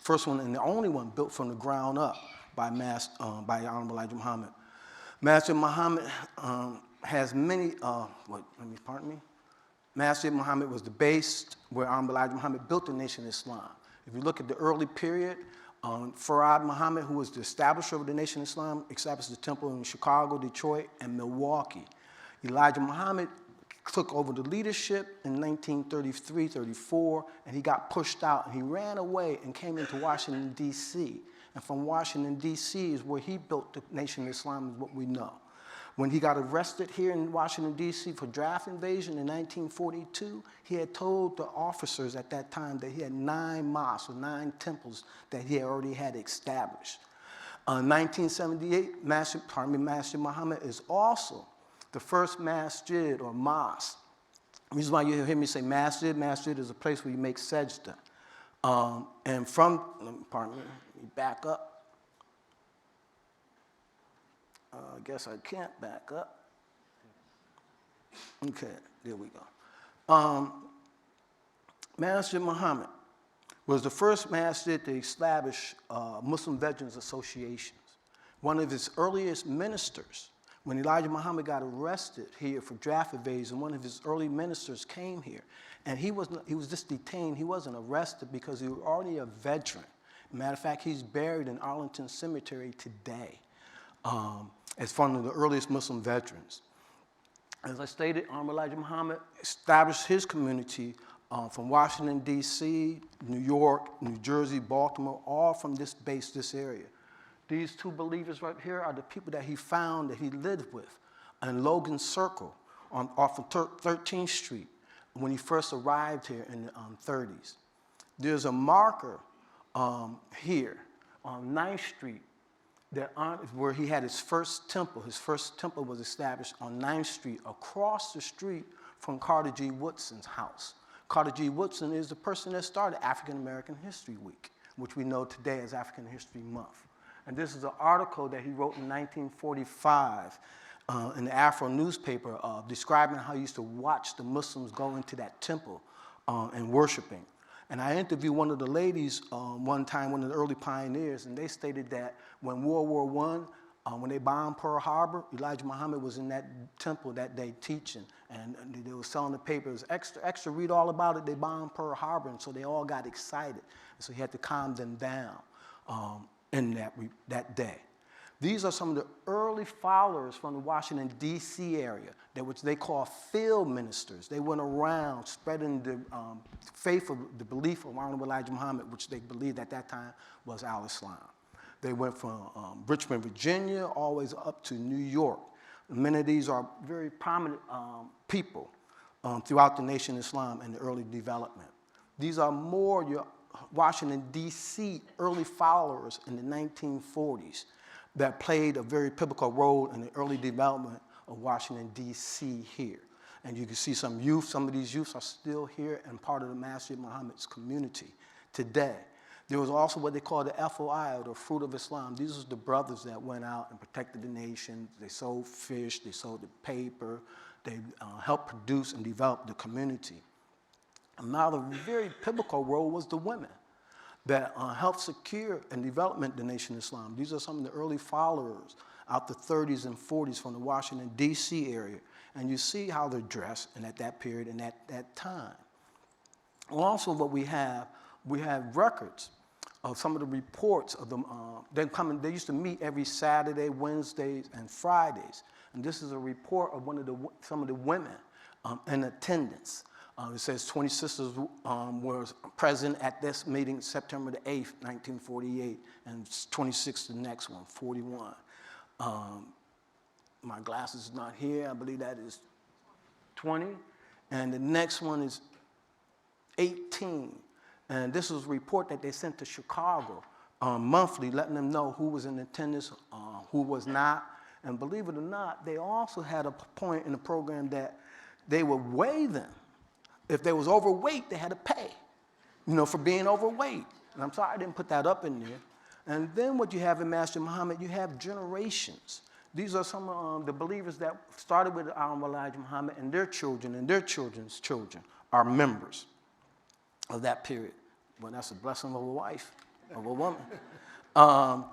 first one and the only one built from the ground up by Honorable Elijah Muhammad. Masjid Muhammad has many, Masjid Muhammad was the base where Honorable Elijah Muhammad built the Nation of Islam. If you look at the early period, Farad Muhammad, who was the establisher of the Nation of Islam, established the temple in Chicago, Detroit, and Milwaukee. Elijah Muhammad took over the leadership in 1933-34, and he got pushed out, and he ran away and came into Washington, D.C. And from Washington, D.C. is where he built the Nation of Islam, is what we know. When he got arrested here in Washington, D.C. for draft invasion in 1942, he had told the officers at that time that he had 9 mosques or 9 temples that he already had established. In 1978, Masjid Muhammad is also the first masjid or mosque. The reason why you hear me say masjid is a place where you make sajda. And from, pardon me, let me back up. I guess I can't back up. Okay, there we go. Masjid Muhammad was the first masjid to establish Muslim Veterans Associations. One of his earliest ministers, when Elijah Muhammad got arrested here for draft evasion, one of his early ministers came here, and he was just detained. He wasn't arrested because he was already a veteran. Matter of fact, he's buried in Arlington Cemetery today as one of the earliest Muslim veterans. As I stated, Honorable Elijah Muhammad established his community from Washington, D.C., New York, New Jersey, Baltimore, all from this base, this area. These 2 believers right here are the people that he found, that he lived with in Logan Circle off of 13th Street when he first arrived here in the 30s. There's a marker here on 9th Street where he had his first temple. His first temple was established on 9th Street, across the street from Carter G. Woodson's house. Carter G. Woodson is the person that started African American History Week, which we know today as African History Month. And this is an article that he wrote in 1945 in the Afro newspaper describing how he used to watch the Muslims go into that temple and worshiping. And I interviewed one of the ladies one time, one of the early pioneers, and they stated that when World War I, when they bombed Pearl Harbor, Elijah Muhammad was in that temple that day teaching, and they were selling the papers. Extra, read all about it. They bombed Pearl Harbor, and so they all got excited. And so he had to calm them down in that day. These are some of the early followers from the Washington, D.C. area, which they call field ministers. They went around spreading the faith of the belief of Honorable Elijah Muhammad, which they believed at that time was al-Islam. They went from Richmond, Virginia, always up to New York. Many of these are very prominent people throughout the Nation of Islam and the early development. These are more your Washington, D.C. early followers in the 1940s. that played a very pivotal role in the early development of Washington, D.C. here. And you can see some youth, some of these youths are still here and part of the Masjid Muhammad's community today. There was also what they call the FOI, or the Fruit of Islam. These are the brothers that went out and protected the nation. They sold fish, they sold the paper, they helped produce and develop the community. Another very pivotal role was the women that helped secure and development the Nation of Islam. These are some of the early followers out the 30s and 40s from the Washington, D.C. area. And you see how they're dressed and at that period and at that time. Also what we have records of some of the reports of them. They used to meet every Saturday, Wednesdays, and Fridays. And this is a report of some of the women in attendance. It says 20 sisters were present at this meeting September the 8th, 1948, and 26 the next one, 41. My glasses is not here. I believe that is 20. And the next one is 18. And this was a report that they sent to Chicago monthly, letting them know who was in attendance, who was not. And believe it or not, they also had a point in the program that they would weigh them. If they was overweight, they had to pay, for being overweight. And I'm sorry I didn't put that up in there. And then what you have in Masjid Muhammad, you have generations. These are some of the believers that started with Elijah Muhammad, and their children and their children's children are members of that period. Well, that's a blessing of a wife, of a woman.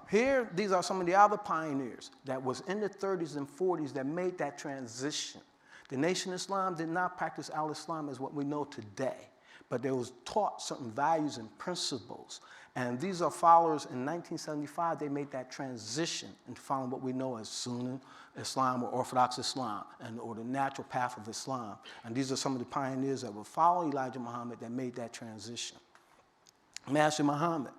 Here, these are some of the other pioneers that was in the 30s and 40s that made that transition. The Nation of Islam did not practice al-Islam as what we know today, but they was taught certain values and principles. And these are followers in 1975, they made that transition into following what we know as Sunni Islam or Orthodox Islam, or the natural path of Islam. And these are some of the pioneers that would follow Elijah Muhammad that made that transition. Masjid Muhammad,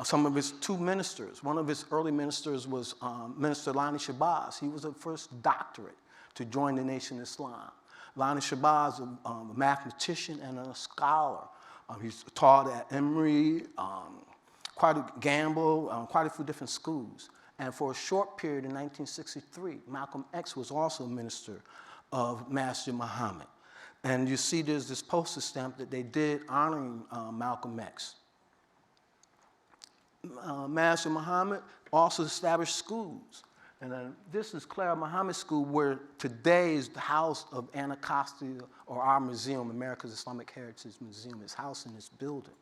some of his two ministers, one of his early ministers was Minister Lani Shabazz. He was the first doctorate to join the Nation of Islam. Lani Shabazz, a mathematician and a scholar. He's taught at Emory, quite a few different schools. And for a short period in 1963, Malcolm X was also a minister of Masjid Muhammad. And you see there's this postage stamp that they did honoring Malcolm X. Masjid Muhammad also established schools. And this is Clara Muhammad School, where today is the house of Anacostia, or our museum, America's Islamic Heritage Museum, is housed in this building.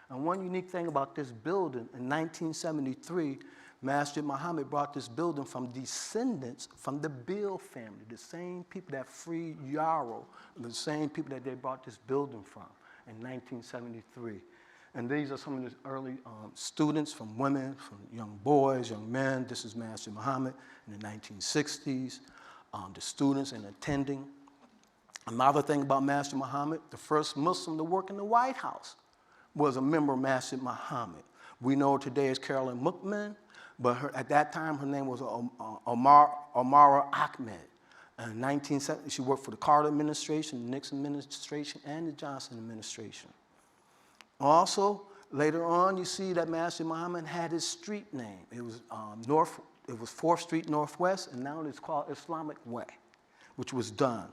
And one unique thing about this building, in 1973, Masjid Muhammad brought this building from descendants from the Bill family, the same people that freed Yarrow, the same people that they brought this building from in 1973. And these are some of the early students, from women, from young boys, young men. This is Masjid Muhammad in the 1960s, the students and attending. Another thing about Masjid Muhammad, the first Muslim to work in the White House was a member of Masjid Muhammad. We know her today as Carolyn Muckman, but at that time her name was Omara Ahmed. In 1970, she worked for the Carter administration, the Nixon administration, and the Johnston administration. Also, later on, you see that Masjid Muhammad had his street name. It was 4th Street Northwest, and now it's called Islamic Way, which was done.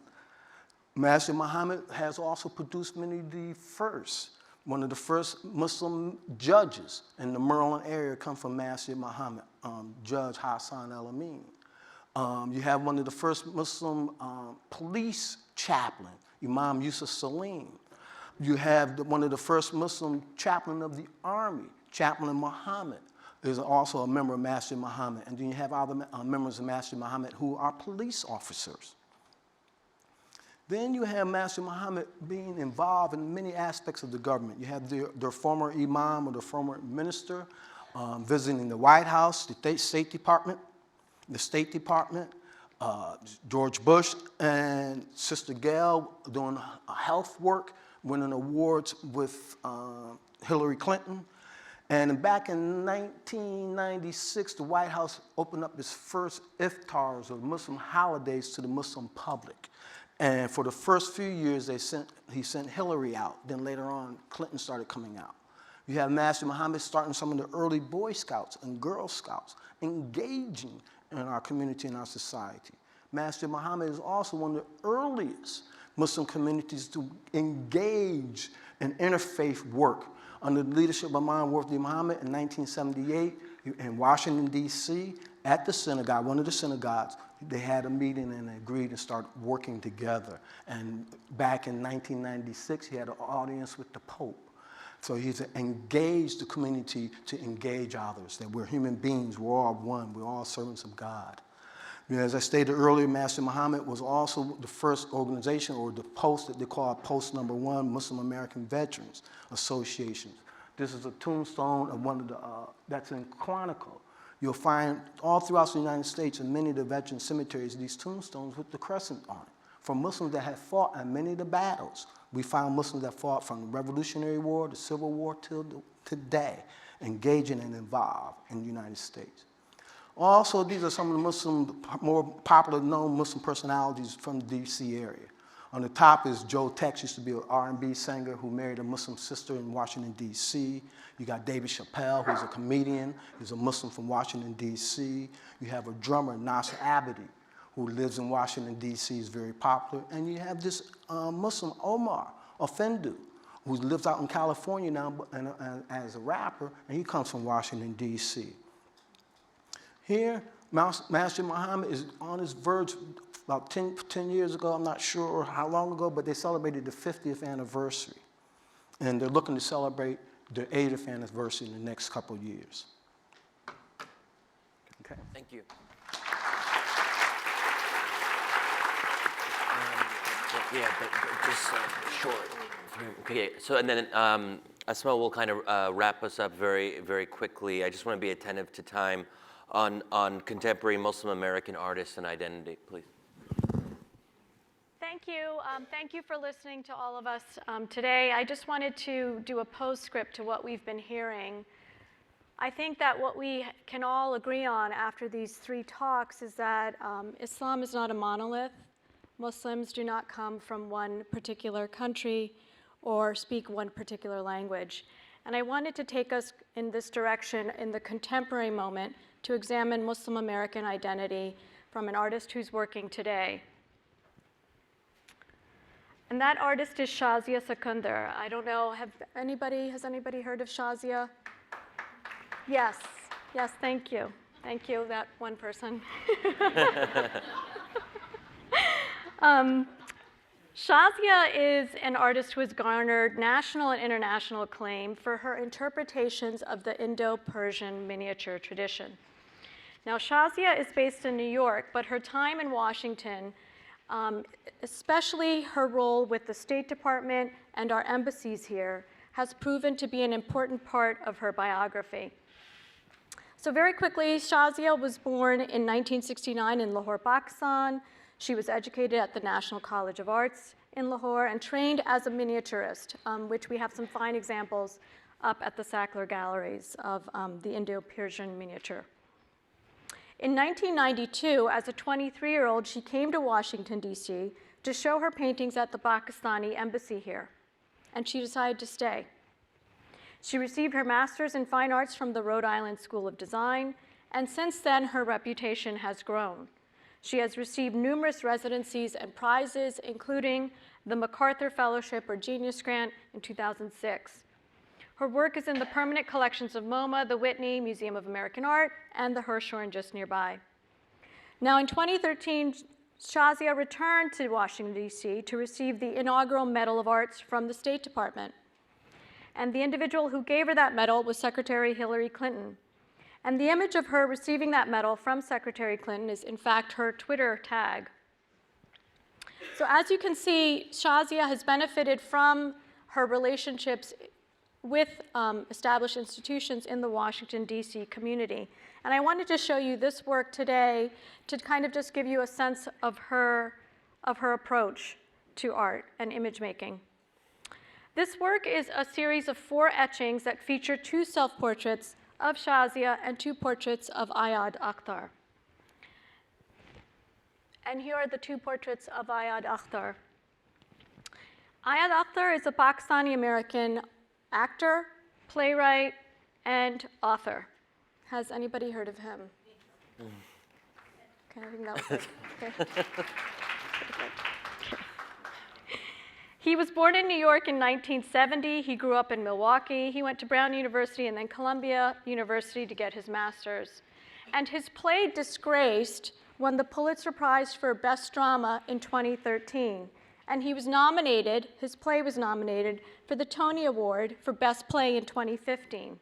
Masjid Muhammad has also produced many of the first. One of the first Muslim judges in the Maryland area come from Masjid Muhammad, Judge Hassan El-Amin. You have one of the first Muslim police chaplain, Imam Yusuf Salim. You have one of the first Muslim chaplain of the army, Chaplain Muhammad, is also a member of Masjid Muhammad. And then you have other members of Masjid Muhammad who are police officers. Then you have Masjid Muhammad being involved in many aspects of the government. You have their former imam or the former minister visiting the White House, the State Department, George Bush and Sister Gail doing health work, winning awards with Hillary Clinton. And back in 1996, the White House opened up its first iftars, or Muslim holidays, to the Muslim public. And for the first few years, he sent Hillary out. Then later on, Clinton started coming out. You have Masjid Muhammad starting some of the early Boy Scouts and Girl Scouts, engaging in our community and our society. Masjid Muhammad is also one of the earliest Muslim communities to engage in interfaith work. Under the leadership of Amir Muhammad in 1978 in Washington, D.C., at the synagogue, one of the synagogues, they had a meeting and agreed to start working together. And back in 1996, he had an audience with the Pope. So he's engaged the community to engage others, that we're human beings, we're all one, we're all servants of God. As I stated earlier, Masjid Muhammad was also the first organization, or the post that they call Post Number 1, Muslim American Veterans Association. This is a tombstone of one of the, that's in Chronicle. You'll find all throughout the United States and many of the veteran cemeteries, these tombstones with the crescent on it, for Muslims that have fought in many of the battles. We found Muslims that fought from the Revolutionary War, the Civil War, till today, engaging and involved in the United States. Also, these are some of the Muslim, more popular known Muslim personalities from the D.C. area. On the top is Joe Tex, used to be an R&B singer who married a Muslim sister in Washington, D.C. You got David Chappelle, who's a comedian. He's a Muslim from Washington, D.C. You have a drummer, Nasser Abadi, who lives in Washington, D.C., is very popular. And you have this Muslim, Omar Offendu, who lives out in California now as a rapper, and he comes from Washington, D.C. Here, Masjid Muhammad is on his verge. About 10 years ago, I'm not sure how long ago, but they celebrated the 50th anniversary. And they're looking to celebrate their 80th anniversary in the next couple of years. Okay. Thank you. Yeah, but just short. Okay, so and then Asma will kind of wrap us up very, very quickly. I just want to be attentive to time on contemporary Muslim American artists and identity, please. Thank you. Thank you for listening to all of us today. I just wanted to do a postscript to what we've been hearing. I think that what we can all agree on after these three talks is that Islam is not a monolith. Muslims do not come from one particular country or speak one particular language. And I wanted to take us in this direction in the contemporary moment to examine Muslim American identity from an artist who's working today. And that artist is Shazia Secundar. I don't know, has anybody heard of Shazia? Yes, thank you. Thank you, that one person. Shazia is an artist who has garnered national and international acclaim for her interpretations of the Indo-Persian miniature tradition. Now, Shazia is based in New York, but her time in Washington, especially her role with the State Department and our embassies here, has proven to be an important part of her biography. So very quickly, Shazia was born in 1969 in Lahore, Pakistan. She was educated at the National College of Arts in Lahore and trained as a miniaturist, which we have some fine examples up at the Sackler Galleries of the Indo-Persian miniature. In 1992, as a 23-year-old, she came to Washington, D.C. to show her paintings at the Pakistani embassy here, and she decided to stay. She received her master's in fine arts from the Rhode Island School of Design, and since then, her reputation has grown. She has received numerous residencies and prizes, including the MacArthur Fellowship or Genius Grant in 2006. Her work is in the permanent collections of MoMA, the Whitney Museum of American Art, and the Hirshhorn just nearby. Now, in 2013, Shazia returned to Washington, D.C. to receive the inaugural Medal of Arts from the State Department. And the individual who gave her that medal was Secretary Hillary Clinton. And the image of her receiving that medal from Secretary Clinton is, in fact, her Twitter tag. So as you can see, Shazia has benefited from her relationships with established institutions in the Washington, D.C. community. And I wanted to show you this work today to kind of just give you a sense of her approach to art and image making. This work is a series of 4 etchings that feature 2 self-portraits of Shazia and 2 portraits of Ayad Akhtar. And here are the 2 portraits of Ayad Akhtar. Ayad Akhtar is a Pakistani-American actor, playwright, and author. Has anybody heard of him? Okay, I think that was it. Okay. He was born in New York in 1970. He grew up in Milwaukee. He went to Brown University and then Columbia University to get his master's. And his play, Disgraced, won the Pulitzer Prize for Best Drama in 2013. And he was nominated, his play was nominated for the Tony Award for Best Play in 2015.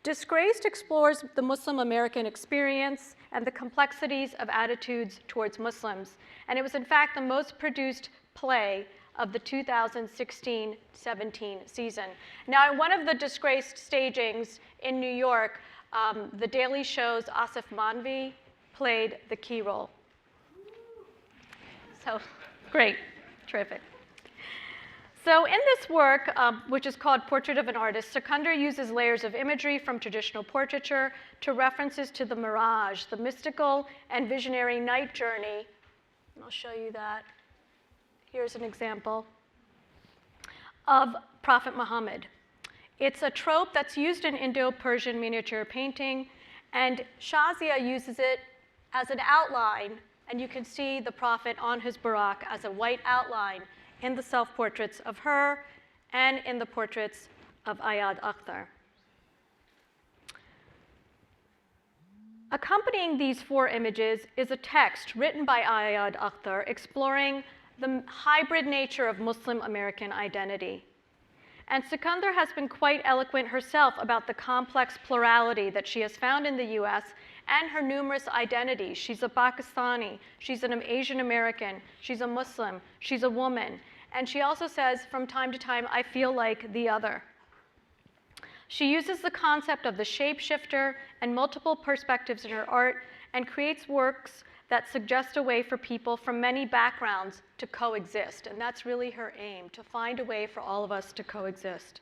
Disgraced explores the Muslim American experience and the complexities of attitudes towards Muslims. And it was, in fact, the most produced play of the 2016-17 season. Now, in one of the Disgraced stagings in New York, the Daily Show's Asif Manvi played the key role. So, great, terrific. So in this work, which is called Portrait of an Artist, Sikandar uses layers of imagery from traditional portraiture to references to the mirage, the mystical and visionary night journey. And I'll show you that. Here's an example of Prophet Muhammad. It's a trope that's used in Indo-Persian miniature painting, and Shazia uses it as an outline, and you can see the Prophet on his barak as a white outline in the self-portraits of her and in the portraits of Ayad Akhtar. Accompanying these four images is a text written by Ayad Akhtar exploring the hybrid nature of Muslim American identity. And Sikandar has been quite eloquent herself about the complex plurality that she has found in the US and her numerous identities. She's a Pakistani, she's an Asian American, she's a Muslim, she's a woman. And she also says, from time to time, I feel like the other. She uses the concept of the shapeshifter and multiple perspectives in her art and creates works that suggest a way for people from many backgrounds to coexist. And that's really her aim, to find a way for all of us to coexist.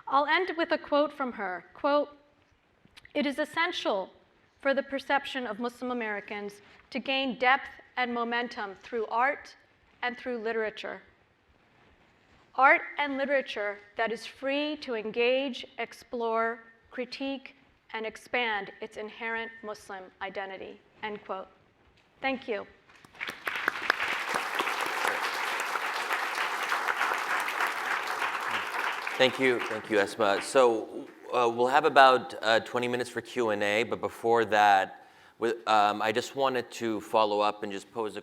I'll end with a quote from her. Quote, "It is essential for the perception of Muslim Americans to gain depth and momentum through art and through literature. Art and literature that is free to engage, explore, critique, and expand its inherent Muslim identity." End quote. Thank you. Thank you, Esma. So we'll have about 20 minutes for Q&A, but before that, I just wanted to follow up and just pose a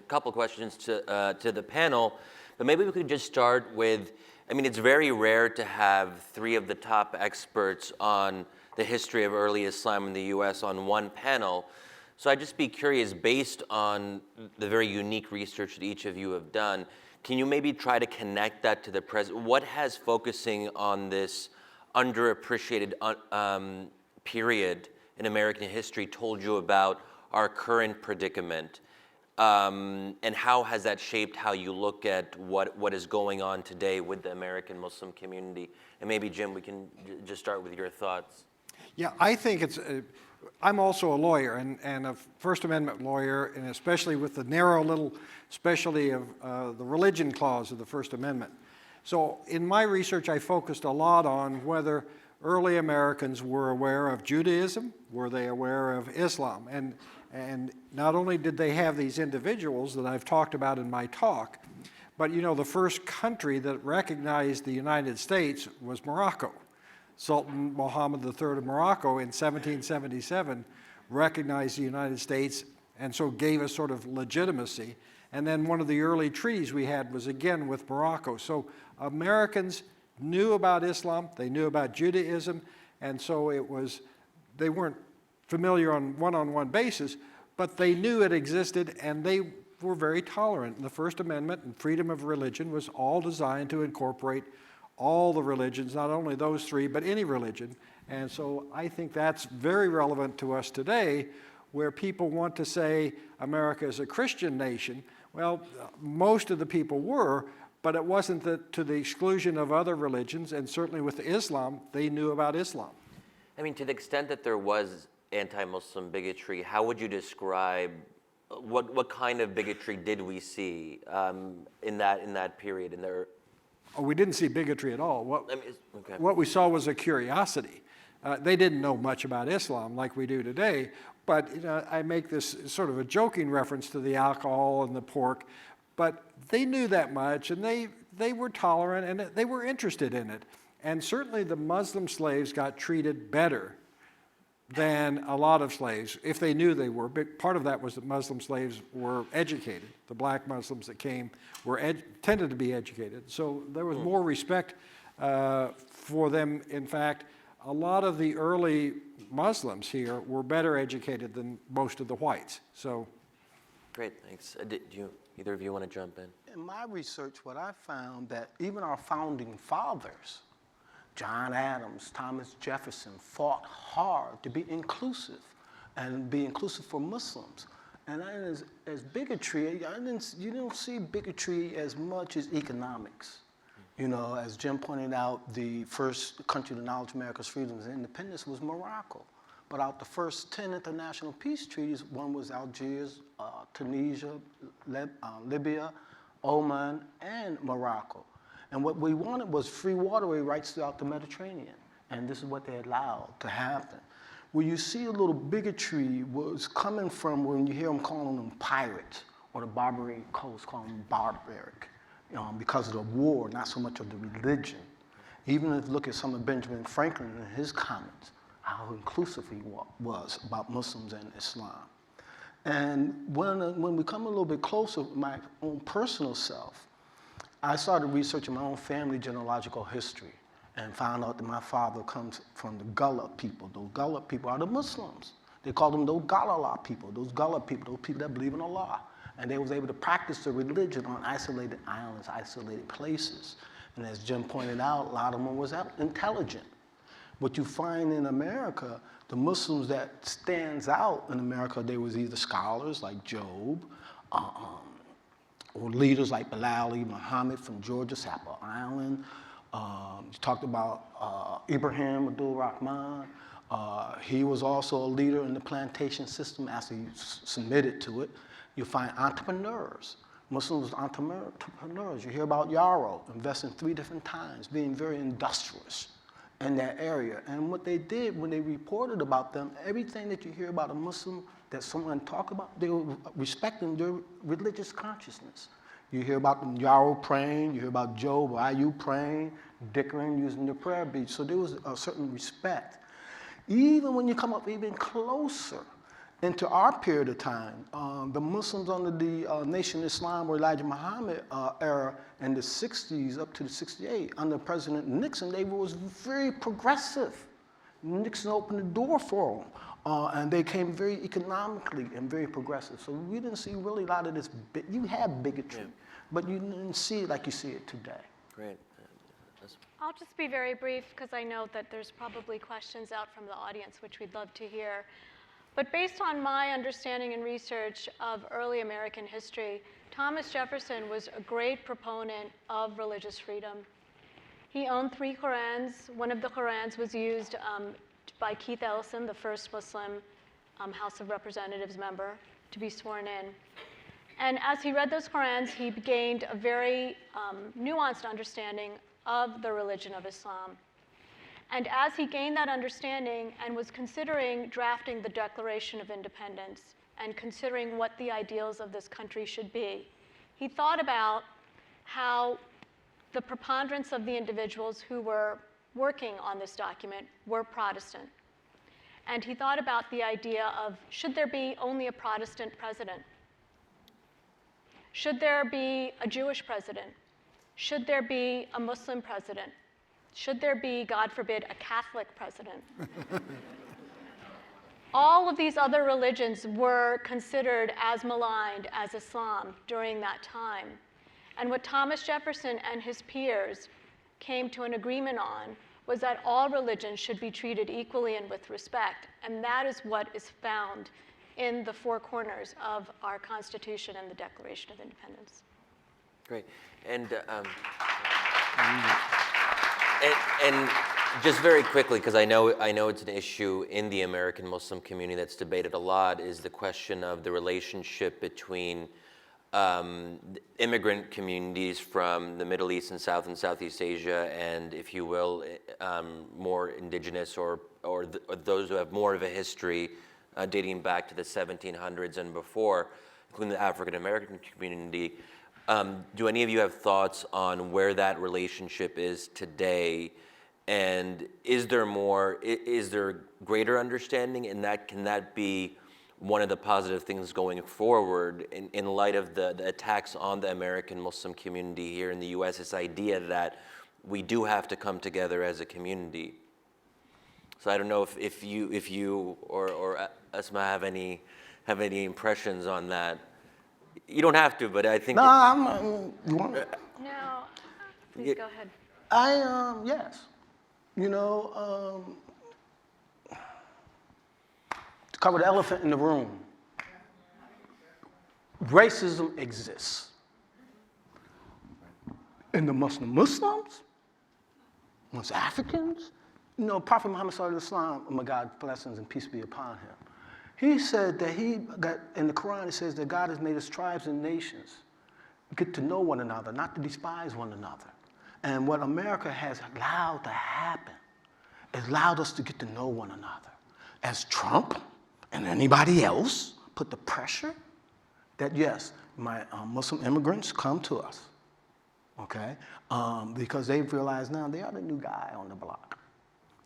couple questions to the panel. But maybe we could just start with, I mean, it's very rare to have three of the top experts on the history of early Islam in the US on one panel. So I'd just be curious, based on the very unique research that each of you have done, can you maybe try to connect that to the present? What has focusing on this underappreciated period in American history told you about our current predicament? And how has that shaped how you look at what is going on today with the American Muslim community? And maybe, Jim, we can just start with your thoughts. Yeah, I think it's, I'm also a lawyer and a First Amendment lawyer, and especially with the narrow little specialty of the religion clause of the First Amendment. So in my research, I focused a lot on whether early Americans were aware of Judaism, were they aware of Islam? And not only did they have these individuals that I've talked about in my talk, but you know, the first country that recognized the United States was Morocco. Sultan Muhammad III of Morocco in 1777 recognized the United States and so gave us sort of legitimacy. And then one of the early treaties we had was again with Morocco. So Americans knew about Islam, they knew about Judaism, and so it was, they weren't familiar on one-on-one basis, but they knew it existed and they were very tolerant. And the First Amendment and freedom of religion was all designed to incorporate all the religions, not only those three, but any religion. And so I think that's very relevant to us today, where people want to say America is a Christian nation. Well, most of the people were, but it wasn't to the exclusion of other religions, and certainly with Islam, they knew about Islam. I mean, to the extent that there was anti-Muslim bigotry, how would you describe, what kind of bigotry did we see in that period, in the Oh, we didn't see bigotry at all. Okay. What we saw was a curiosity. They didn't know much about Islam like we do today, but I make this sort of a joking reference to the alcohol and the pork, but they knew that much, and they were tolerant, and they were interested in it. And certainly the Muslim slaves got treated better than a lot of slaves, if they knew they were. But part of that was that Muslim slaves were educated. The black Muslims that came tended to be educated. So there was more respect for them. In fact, a lot of the early Muslims here were better educated than most of the whites. So, Great, thanks. Either of you want to jump in? In my research, what I found that even our founding fathers, John Adams, Thomas Jefferson, fought hard to be inclusive and be inclusive for Muslims. And as bigotry, you don't see bigotry as much as economics. You know, as Jim pointed out, the first country to acknowledge America's freedoms and independence was Morocco. But out the first 10 international peace treaties, one was Algiers, Tunisia, Libya, Oman, and Morocco. And what we wanted was free waterway rights throughout the Mediterranean. And this is what they allowed to happen. Where you see a little bigotry was coming from when you hear them calling them pirates, or the Barbary coast calling them barbaric, because of the war, not so much of the religion. Even if you look at some of Benjamin Franklin and his comments, how inclusive he was about Muslims and Islam. And when we come a little bit closer with my own personal self, I started researching my own family genealogical history and found out that my father comes from the Gullah people. Those Gullah people are the Muslims. They call them those Gullah people, those Gullah people, those people that believe in Allah. And they was able to practice their religion on isolated islands, isolated places. And as Jim pointed out, a lot of them was intelligent. What you find in America, the Muslims that stands out in America, they was either scholars like Job, or leaders like Amir Muhammad from Georgia, Sapper Island. You talked about Ibrahim Abdul Rahman. He was also a leader in the plantation system as he submitted to it. You find entrepreneurs. Muslims entrepreneurs. You hear about Yarrow investing 3 different times, being very industrious in that area. And what they did when they reported about them, everything that you hear about a Muslim that someone talk about, they were respecting their religious consciousness. You hear about them Yarrow praying, you hear about Job or Ayub praying, Dickering using the prayer beads. So there was a certain respect. Even when you come up even closer into our period of time, the Muslims under the Nation of Islam or Elijah Muhammad era in the 60s up to the 68, under President Nixon, they was very progressive. Nixon opened the door for them. And they came very economically and very progressive. So we didn't see really a lot of this. You had bigotry, but you didn't see it like you see it today. Great. I'll just be very brief because I know that there's probably questions out from the audience, which we'd love to hear. But based on my understanding and research of early American history, Thomas Jefferson was a great proponent of religious freedom. He owned 3 Qur'ans. One of the Qur'ans was used by Keith Ellison, the first Muslim House of Representatives member, to be sworn in. And as he read those Qur'ans, he gained a very nuanced understanding of the religion of Islam. And as he gained that understanding and was considering drafting the Declaration of Independence and considering what the ideals of this country should be, he thought about how the preponderance of the individuals who were working on this document were Protestant. And he thought about the idea of, should there be only a Protestant president? Should there be a Jewish president? Should there be a Muslim president? Should there be, God forbid, a Catholic president? All of these other religions were considered as maligned as Islam during that time. And what Thomas Jefferson and his peers came to an agreement on was that all religions should be treated equally and with respect. And that is what is found in the 4 corners of our Constitution and the Declaration of Independence. Great. And just very quickly, because I know it's an issue in the American Muslim community that's debated a lot, is the question of the relationship between immigrant communities from the Middle East and Southeast Asia, and if you will, more indigenous or those who have more of a history dating back to the 1700s and before, including the African American community. Do any of you have thoughts on where that relationship is today? And is there greater understanding, and can that be one of the positive things going forward in light of the attacks on the American Muslim community here in the US, this idea that we do have to come together as a community? So I don't know if you or Asma have any impressions on that. You don't have to, but I think. No, you want? No, please go ahead. Yes. You know, to cover the elephant in the room, racism exists. In the Muslims, amongst Africans, you know, Prophet Muhammad sallallahu alaihi wasallam, may God's blessings and peace be upon him. He said that in the Qur'an, it says that God has made us tribes and nations, get to know one another, not to despise one another. And what America has allowed to happen is allowed us to get to know one another. As Trump and anybody else put the pressure that, yes, my Muslim immigrants come to us, okay? Because they've realized now they are the new guy on the block.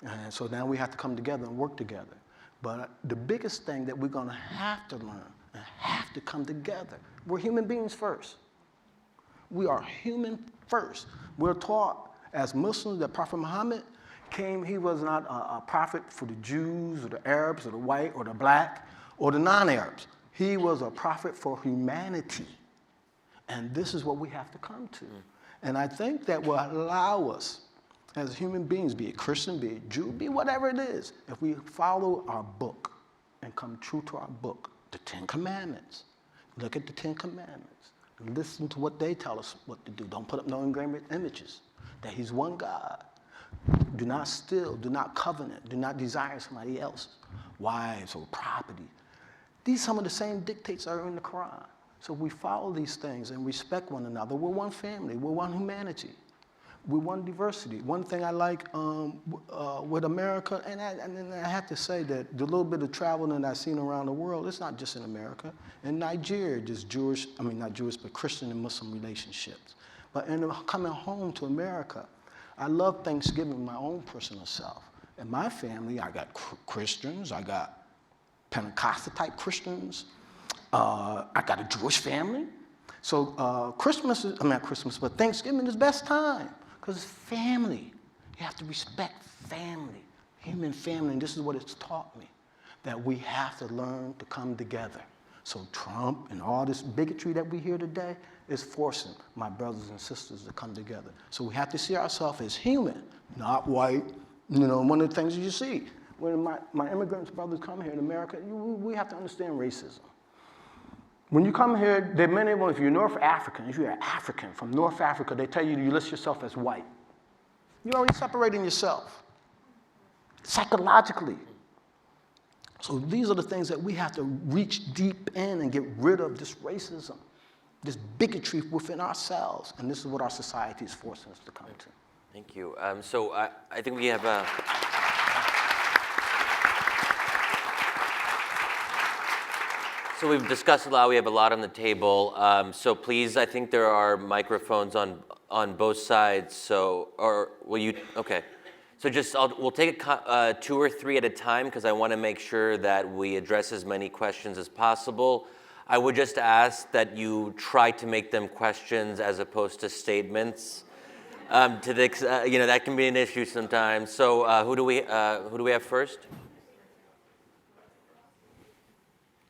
And so now we have to come together and work together. But the biggest thing that we're gonna have to learn and have to come together, we're human beings first. We are human first. We're taught as Muslims that Prophet Muhammad came, he was not a prophet for the Jews or the Arabs or the white or the black or the non-Arabs. He was a prophet for humanity. And this is what we have to come to. And I think that will allow us as human beings, be it Christian, be it Jew, be whatever it is, if we follow our book and come true to our book, the 10 Commandments, look at the 10 Commandments, listen to what they tell us what to do. Don't put up no engraven images, that he's one God. Do not steal, do not covenant, do not desire somebody else's wives or property. These some of the same dictates are in the Quran. So if we follow these things and respect one another, we're one family, we're one humanity. We want diversity. One thing I like with America, and I have to say that the little bit of traveling that I've seen around the world, it's not just in America. In Nigeria, just not Jewish, but Christian and Muslim relationships. But in coming home to America, I love Thanksgiving my own personal self. In my family, I got Christians, I got Pentecostal type Christians, I got a Jewish family. So but Thanksgiving is the best time. Because it's family. You have to respect family, human family. And this is what it's taught me, that we have to learn to come together. So Trump and all this bigotry that we hear today is forcing my brothers and sisters to come together. So we have to see ourselves as human, not white. You know, one of the things you see, when my immigrant brothers come here in America, we have to understand racism. When you come here, there are many of them, if you're North African, if you're an African from North Africa, they tell you list yourself as white. You're already separating yourself, psychologically. So these are the things that we have to reach deep in and get rid of this racism, this bigotry within ourselves. And this is what our society is forcing us to come to. Thank you. So I think we have a... So we've discussed a lot. We have a lot on the table. So please, I think there are microphones on both sides. So, or will you? Okay. So we'll take 2 or 3 at a time because I want to make sure that we address as many questions as possible. I would just ask that you try to make them questions as opposed to statements. That can be an issue sometimes. So who do we have first?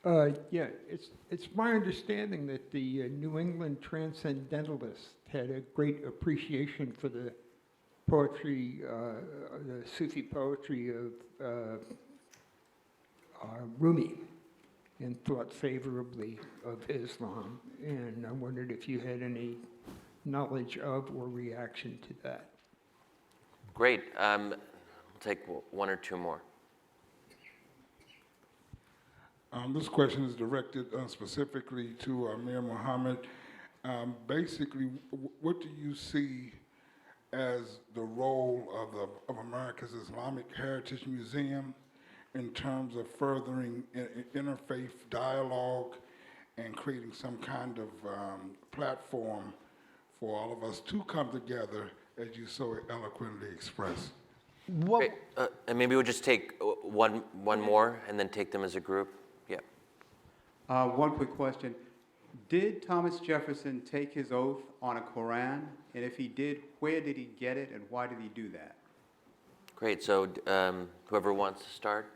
It's my understanding that the New England Transcendentalists had a great appreciation for the poetry, the Sufi poetry of Rumi, and thought favorably of Islam. And I wondered if you had any knowledge of or reaction to that. Great. We'll take 1 or 2 more. This question is directed specifically to Amir Muhammad. Basically, what do you see as the role of America's Islamic Heritage Museum in terms of furthering interfaith dialogue and creating some kind of platform for all of us to come together, as you so eloquently expressed? What, Great. And maybe we'll just take one more and then take them as a group. Yeah. One quick question. Did Thomas Jefferson take his oath on a Qur'an? And if he did, where did he get it and why did he do that? Great. So whoever wants to start.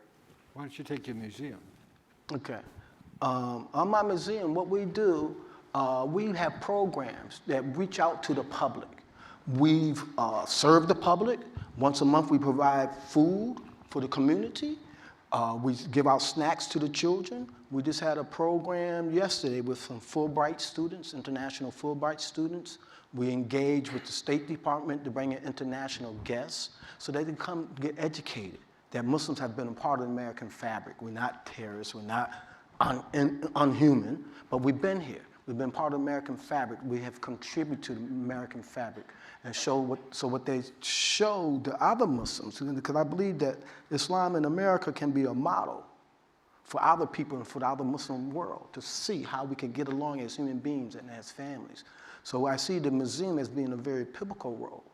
Why don't you take your museum? Okay. On my museum, what we do, we have programs that reach out to the public. We've served the public. Once a month, we provide food for the community. We give out snacks to the children. We just had a program yesterday with some Fulbright students, international Fulbright students. We engage with the State Department to bring in international guests so they can come get educated that Muslims have been a part of the American fabric. We're not terrorists, we're not unhuman, but we've been here. We've been part of the American fabric. We have contributed to the American fabric and what they show the other Muslims, because I believe that Islam in America can be a model for other people and for the other Muslim world to see how we can get along as human beings and as families. So I see the museum as being a very pivotal role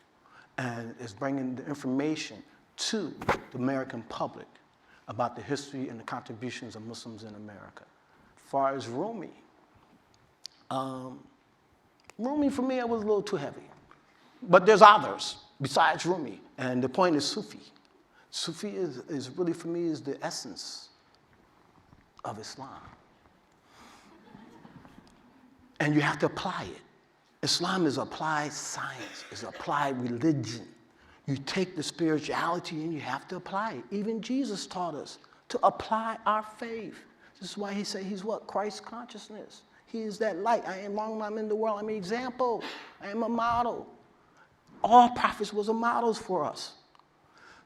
and is bringing the information to the American public about the history and the contributions of Muslims in America. As far as Rumi, Rumi for me, it was a little too heavy. But there's others besides Rumi, and the point is Sufi. Sufi is really, for me, is the essence of Islam. And you have to apply it. Islam is applied science, is applied religion. You take the spirituality and you have to apply it. Even Jesus taught us to apply our faith. This is why he said he's what? Christ consciousness. He is that light. I am long I'm in the world. I'm an example. I am a model. All prophets was models for us.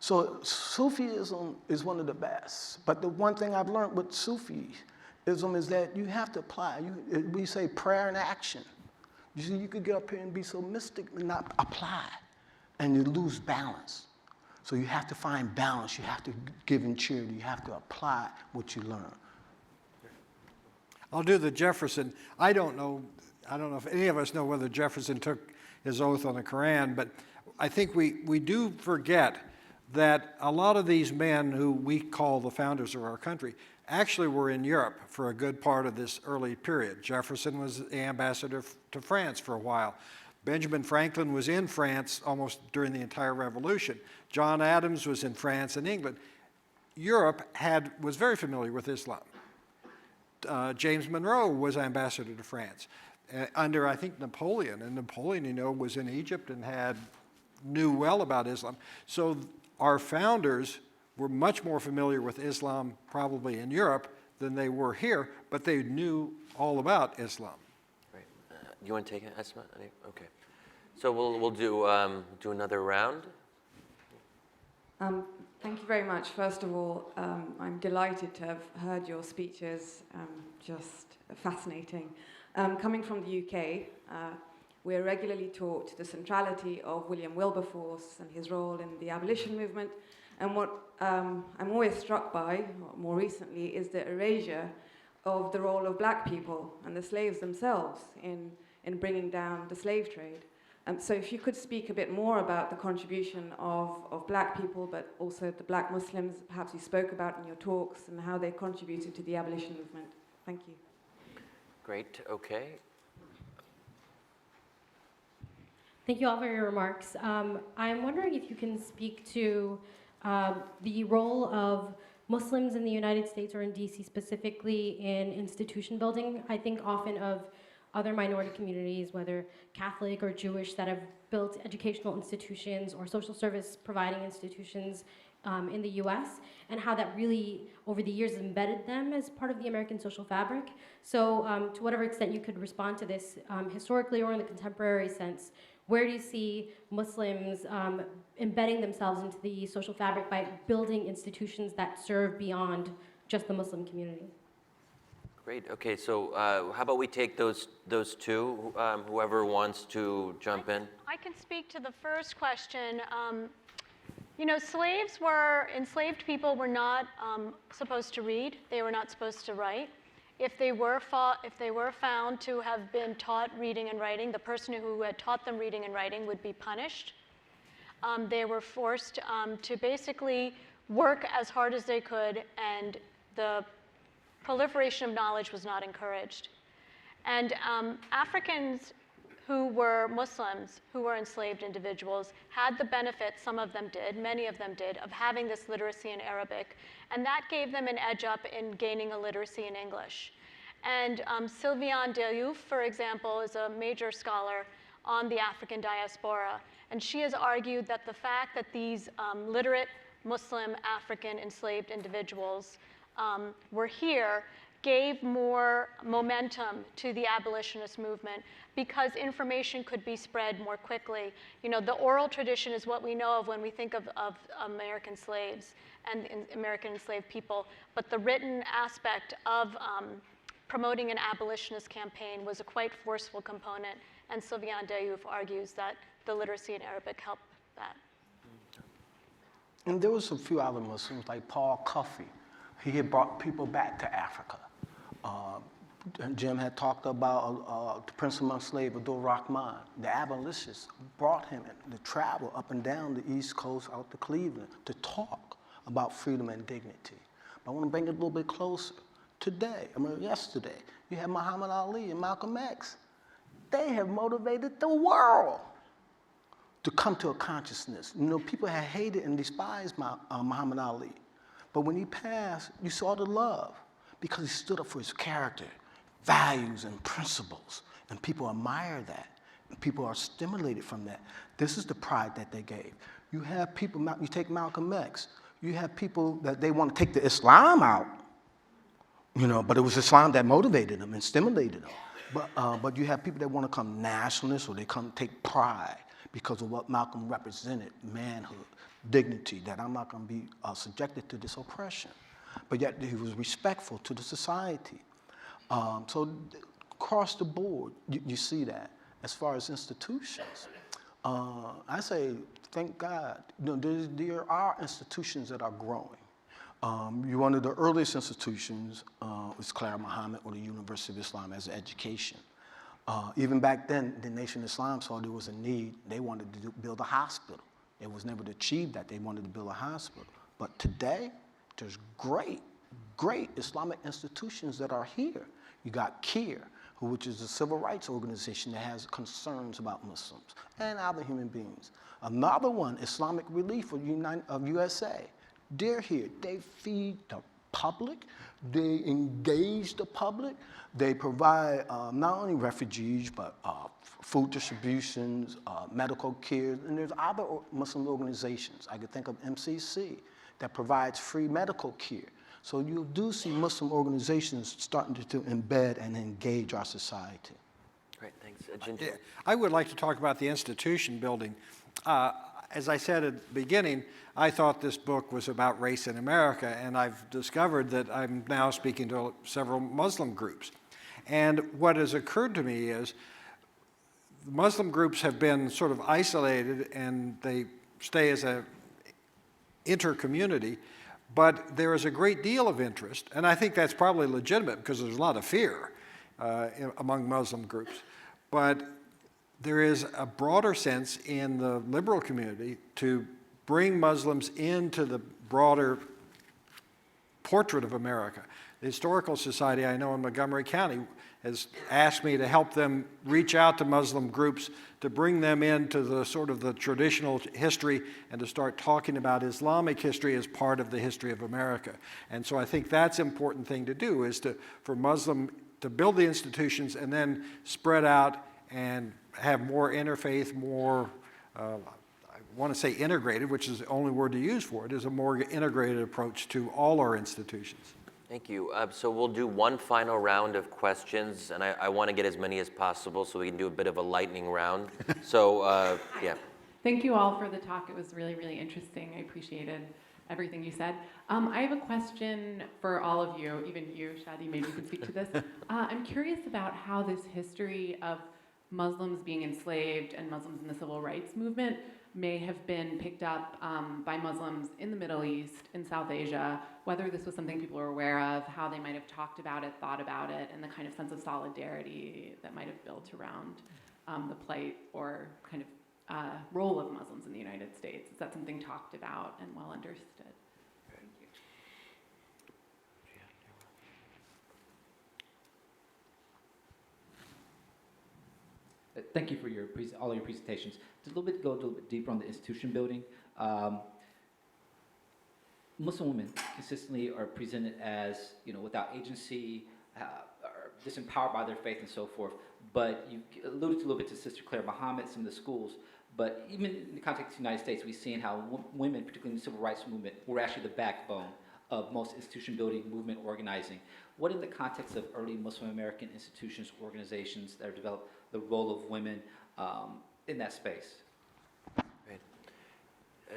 So Sufism is one of the best. But the one thing I've learned with Sufism is that you have to apply. We say prayer and action. You see, you could get up here and be so mystic and not apply, and you lose balance. So you have to find balance. You have to give in charity. You have to apply what you learn. I'll do the Jefferson. I don't know if any of us know whether Jefferson took his oath on the Qur'an, but I think we do forget that a lot of these men who we call the founders of our country actually were in Europe for a good part of this early period. Jefferson was the ambassador to France for a while. Benjamin Franklin was in France almost during the entire revolution. John Adams was in France and England. Europe was very familiar with Islam. James Monroe was ambassador to France under, I think, Napoleon. And Napoleon, was in Egypt and knew well about Islam. So our founders were much more familiar with Islam probably in Europe than they were here, but they knew all about Islam. Great. You want to take it, Esma? Okay. So we'll do another round. Thank you very much. First of all, I'm delighted to have heard your speeches, just fascinating. Coming from the UK, we're regularly taught the centrality of William Wilberforce and his role in the abolition movement. And what I'm always struck by, more recently, is the erasure of the role of black people and the slaves themselves in bringing down the slave trade. So if you could speak a bit more about the contribution of black people, but also the black Muslims, perhaps you spoke about in your talks, and how they contributed to the abolition movement. Thank you. Great, okay. Thank you all for your remarks. I'm wondering if you can speak to the role of Muslims in the United States or in DC specifically in institution building. I think often of other minority communities, whether Catholic or Jewish, that have built educational institutions or social service providing institutions in the US, and how that really, over the years, embedded them as part of the American social fabric. So to whatever extent you could respond to this, historically or in the contemporary sense, where do you see Muslims embedding themselves into the social fabric by building institutions that serve beyond just the Muslim community? Great. Okay, so how about we take those two, whoever wants to jump in. I can speak to the first question. You know, enslaved people were not supposed to read. They were not supposed to write. If they were found to have been taught reading and writing, the person who had taught them reading and writing would be punished. They were forced to basically work as hard as they could, and the proliferation of knowledge was not encouraged. And Africans who were Muslims, who were enslaved individuals, had the benefit, some of them did, many of them did, of having this literacy in Arabic. And that gave them an edge up in gaining a literacy in English. And Sylviane Deliouf, for example, is a major scholar on the African diaspora. And she has argued that the fact that these literate Muslim African enslaved individuals were here gave more momentum to the abolitionist movement because information could be spread more quickly. You know, the oral tradition is what we know of when we think of American slaves and American enslaved people, but the written aspect of promoting an abolitionist campaign was a quite forceful component, and Sylviane Deliouf argues that the literacy in Arabic helped that. And there was a few other Muslims, like Paul Cuffey. He had brought people back to Africa. Jim had talked about the Prince among Slaves, Abdul Rahman. The abolitionists brought him to travel up and down the East Coast out to Cleveland to talk about freedom and dignity. But I want to bring it a little bit closer. Today, yesterday, you had Muhammad Ali and Malcolm X. They have motivated the world to come to a consciousness. You know, people had hated and despised Muhammad Ali. But when he passed, you saw the love because he stood up for his character, values, and principles. And people admire that. And people are stimulated from that. This is the pride that they gave. You have people, you take Malcolm X, you have people that they want to take the Islam out, you know, but it was Islam that motivated them and stimulated them. But you have people that want to come nationalists or they come take pride because of what Malcolm represented, manhood, dignity, that I'm not going to be subjected to this oppression. But yet he was respectful to the society. So across the board, you see that. As far as institutions, I say, thank God, you know, there are institutions that are growing. One of the earliest institutions was Qur'an Muhammad or the University of Islam as an education. Even back then, the Nation of Islam saw there was a need. They wanted to build a hospital. It was never achieved that they wanted to build a hospital. But today, there's great Islamic institutions that are here. You got CARE, which is a civil rights organization that has concerns about Muslims and other human beings. Another one, Islamic Relief of USA. They're here. They feed the public. They engage the public. They provide not only refugees, but food distributions, medical care, and there's other Muslim organizations. I could think of MCC that provides free medical care. So you do see Muslim organizations starting to embed and engage our society. Great, thanks. Ginger. I would like to talk about the institution building. As I said at the beginning, I thought this book was about race in America, and I've discovered that I'm now speaking to several Muslim groups. And what has occurred to me is Muslim groups have been sort of isolated and they stay as an inter-community, but there is a great deal of interest, and I think that's probably legitimate because there's a lot of fear among Muslim groups. But there is a broader sense in the liberal community to bring Muslims into the broader portrait of America. The Historical Society I know in Montgomery County has asked me to help them reach out to Muslim groups to bring them into the sort of the traditional history and to start talking about Islamic history as part of the history of America. And so I think that's an important thing to do, is for Muslim to build the institutions and then spread out and have more interfaith, more, I want to say integrated, which is the only word to use for it, is a more integrated approach to all our institutions. Thank you. So we'll do one final round of questions, and I want to get as many as possible so we can do a bit of a lightning round. So, yeah. Thank you all for the talk. It was really, really interesting. I appreciated everything you said. I have a question for all of you, even you, Shadi, maybe you can speak to this. I'm curious about how this history of Muslims being enslaved and Muslims in the civil rights movement may have been picked up by Muslims in the Middle East, in South Asia, whether this was something people were aware of, how they might have talked about it, thought about it, and the kind of sense of solidarity that might have built around the plight or kind of role of Muslims in the United States. Is that something talked about and well understood? Thank you. Thank you for your all your presentations. Just go a little bit deeper on the institution building. Muslim women consistently are presented as, without agency, are disempowered by their faith and so forth. But you alluded a little bit to Sister Claire Muhammad, some of the schools. But even in the context of the United States, we've seen how women, particularly in the civil rights movement, were actually the backbone of most institution building, movement organizing. What in the context of early Muslim American institutions, organizations that are developed, the role of women in that space? Great.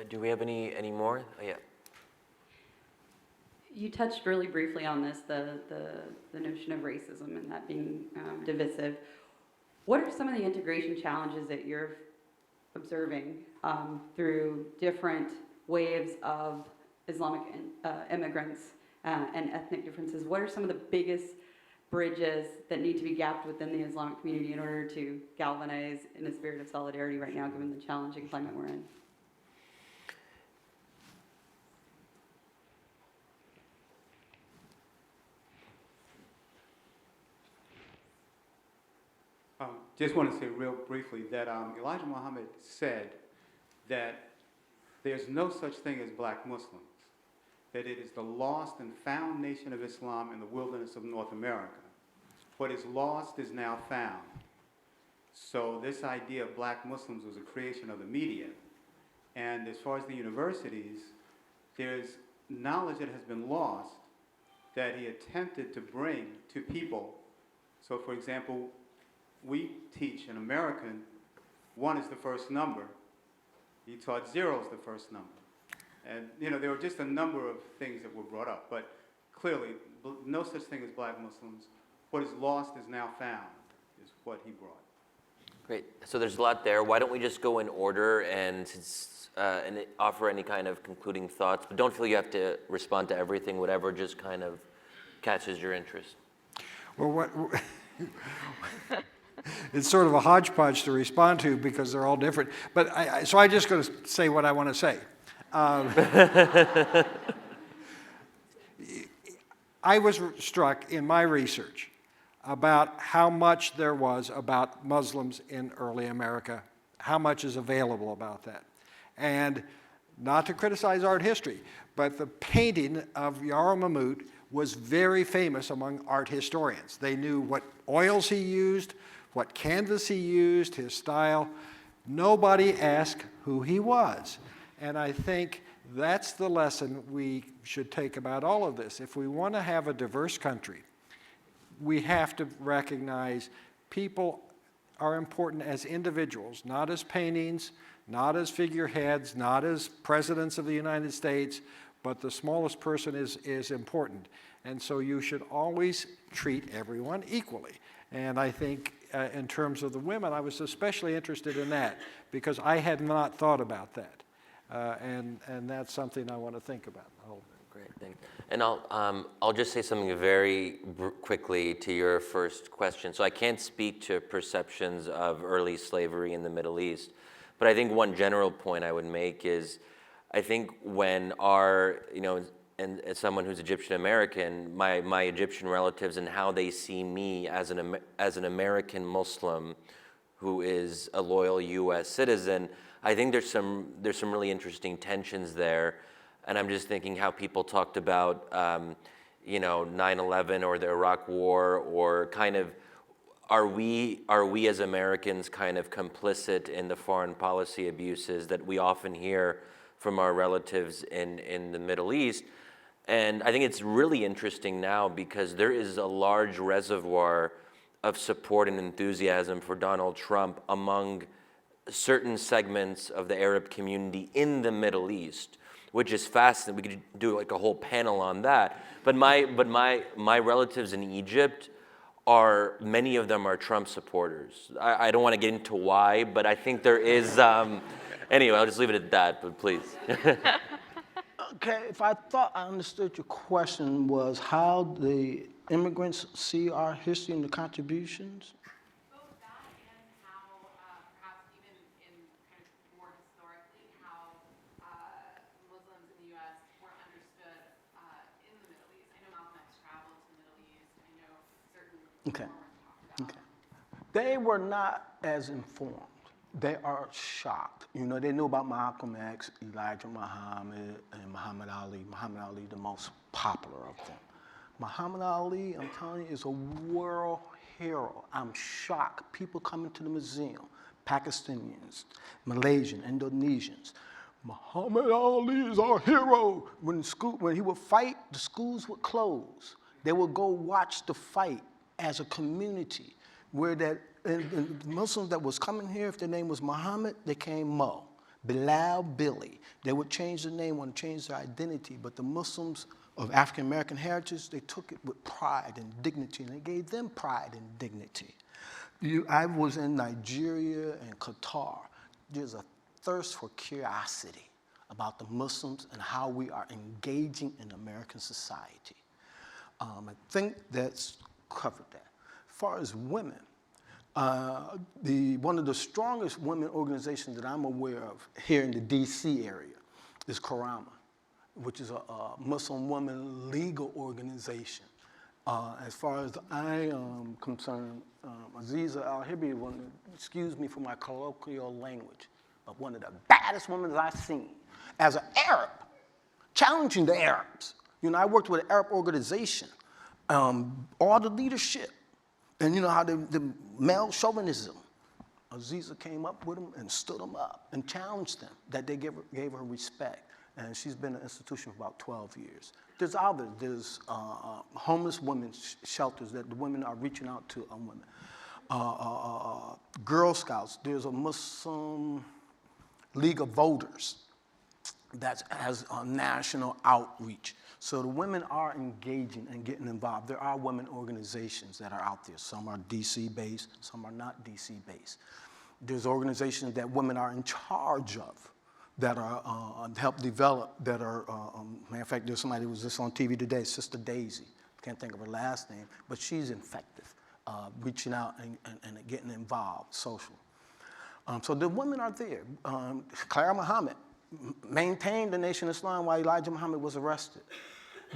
Do we have any more? Oh, yeah. You touched really briefly on this, the notion of racism and that being divisive. What are some of the integration challenges that you're observing through different waves of Islamic immigrants and ethnic differences? What are some of the biggest bridges that need to be gapped within the Islamic community in order to galvanize in a spirit of solidarity right now, given the challenging climate we're in? Just want to say real briefly that Elijah Muhammad said that there's no such thing as black Muslims, that it is the lost and found nation of Islam in the wilderness of North America. What is lost is now found. So this idea of black Muslims was a creation of the media. And as far as the universities, there's knowledge that has been lost that he attempted to bring to people. So for example, we teach in American, 1 is the first number. He taught 0 is the first number. And there were just a number of things that were brought up, but clearly, no such thing as black Muslims. What is lost is now found, is what he brought. Great. So there's a lot there. Why don't we just go in order and offer any kind of concluding thoughts? But don't feel you have to respond to everything, whatever just kind of catches your interest. Well, it's sort of a hodgepodge to respond to because they're all different. But so I'm just going to say what I want to say. I was struck in my research about how much there was about Muslims in early America, how much is available about that. And not to criticize art history, but the painting of Yarrow Mamout was very famous among art historians. They knew what oils he used, what canvas he used, his style. Nobody asked who he was. And I think that's the lesson we should take about all of this. If we want to have a diverse country, we have to recognize people are important as individuals, not as paintings, not as figureheads, not as presidents of the United States, but the smallest person is important. And so you should always treat everyone equally. And I think in terms of the women, I was especially interested in that because I had not thought about that. And that's something I want to think about. Great, thanks. And I'll just say something very quickly to your first question. So I can't speak to perceptions of early slavery in the Middle East, but I think one general point I would make is, I think when and as someone who's Egyptian American, my Egyptian relatives and how they see me as an American Muslim who is a loyal U.S. citizen, I think there's some really interesting tensions there. And I'm just thinking how people talked about 9/11 or the Iraq War, or kind of are we as Americans kind of complicit in the foreign policy abuses that we often hear from our relatives in the Middle East? And I think it's really interesting now because there is a large reservoir of support and enthusiasm for Donald Trump among certain segments of the Arab community in the Middle East, which is fascinating. We could do like a whole panel on that. But my relatives in Egypt many of them are Trump supporters. I don't want to get into why, but I think there is, anyway, I'll just leave it at that, but please. Okay, if I thought I understood your question was how the immigrants see our history and the contributions? Both that and how, perhaps even in kind of more historically, how Muslims in the U.S. were understood in the Middle East. I know Malcolm X traveled to the Middle East. I know certain Okay. Okay. They were not as informed. They are shocked. You know, they knew about Malcolm X, Elijah Muhammad, and Muhammad Ali. Muhammad Ali, the most popular of them. Muhammad Ali, I'm telling you, is a world hero. I'm shocked. People coming to the museum, Pakistanians, Malaysian, Indonesians. Muhammad Ali is our hero. When he would fight, the schools would close. They would go watch the fight as a community, where and Muslims that was coming here, if their name was Muhammad, they came Mo. Bilal, Billy. They would change the name, want to change their identity, but the Muslims of African American heritage, they took it with pride and dignity, and they gave them pride and dignity. I was in Nigeria and Qatar. There's a thirst for curiosity about the Muslims and how we are engaging in American society. I think that's covered that. As far as women, one of the strongest women organizations that I'm aware of here in the DC area is Qur'an, which is a Muslim woman legal organization. As far as I am concerned, Aziza Al-Hibi, excuse me for my colloquial language, but one of the baddest women I've seen as an Arab, challenging the Arabs. You know, I worked with an Arab organization, all the leadership, and you know how the male chauvinism. Aziza came up with them and stood them up and challenged them, that they gave her respect. And she's been in an institution for about 12 years. There's others. There's homeless women's shelters that the women are reaching out to women. Girl Scouts. There's a Muslim League of Voters that has a national outreach. So the women are engaging and getting involved. There are women organizations that are out there. Some are DC-based, some are not DC-based. There's organizations that women are in charge of that are help develop, that are, matter of fact, there's somebody who was just on TV today, Sister Daisy. Can't think of her last name, but she's effective, reaching out and getting involved, social. So the women are there. Clara Muhammad maintained the Nation of Islam while Elijah Muhammad was arrested.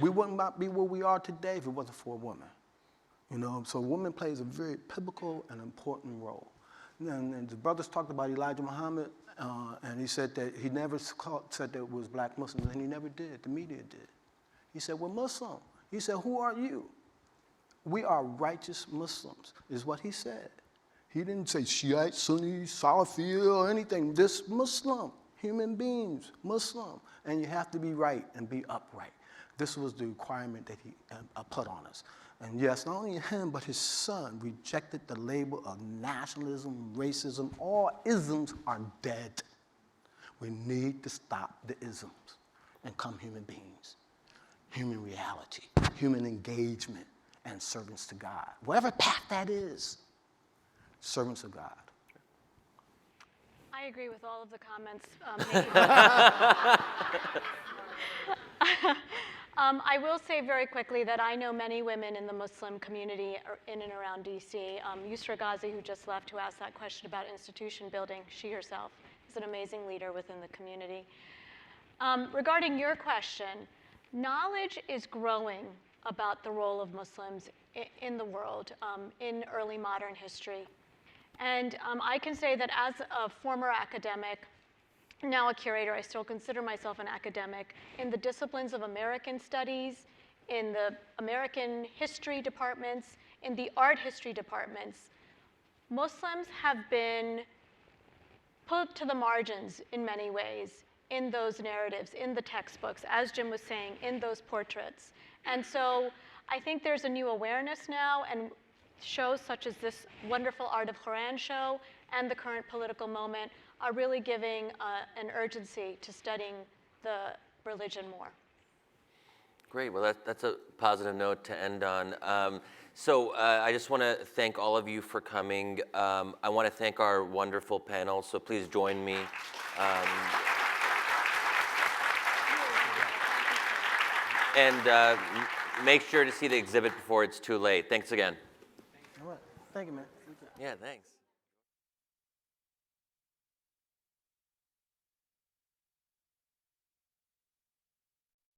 We would not be where we are today if it wasn't for a woman. You know, so women plays a very pivotal and important role. And the brothers talked about Elijah Muhammad, and he said that he never said that it was black Muslims, and he never did. The media did. He said, we're Muslim. He said, who are you? We are righteous Muslims, is what he said. He didn't say Shiite, Sunni, Salafi, or anything. This Muslim, human beings, Muslim. And you have to be right and be upright. This was the requirement that he put on us. And yes, not only him, but his son rejected the label of nationalism, racism. All isms are dead. We need to stop the isms and become human beings, human reality, human engagement, and servants to God. Whatever path that is, servants of God. I agree with all of the comments made. I will say very quickly that I know many women in the Muslim community in and around DC. Yusra Ghazi, who just left, who asked that question about institution building, she herself is an amazing leader within the community. Regarding your question, knowledge is growing about the role of Muslims in the world, in early modern history. And I can say that as a former academic, now a curator, I still consider myself an academic, in the disciplines of American studies, in the American history departments, in the art history departments, Muslims have been pulled to the margins in many ways in those narratives, in the textbooks, as Jim was saying, in those portraits. And so I think there's a new awareness now, and shows such as this wonderful Art of Qur'an show and the current political moment are really giving an urgency to studying the religion more. Great. Well, that's a positive note to end on. So I just want to thank all of you for coming. I want to thank our wonderful panel, so please join me. And make sure to see the exhibit before it's too late. Thanks again. All right. Thank you, man. Yeah, thanks.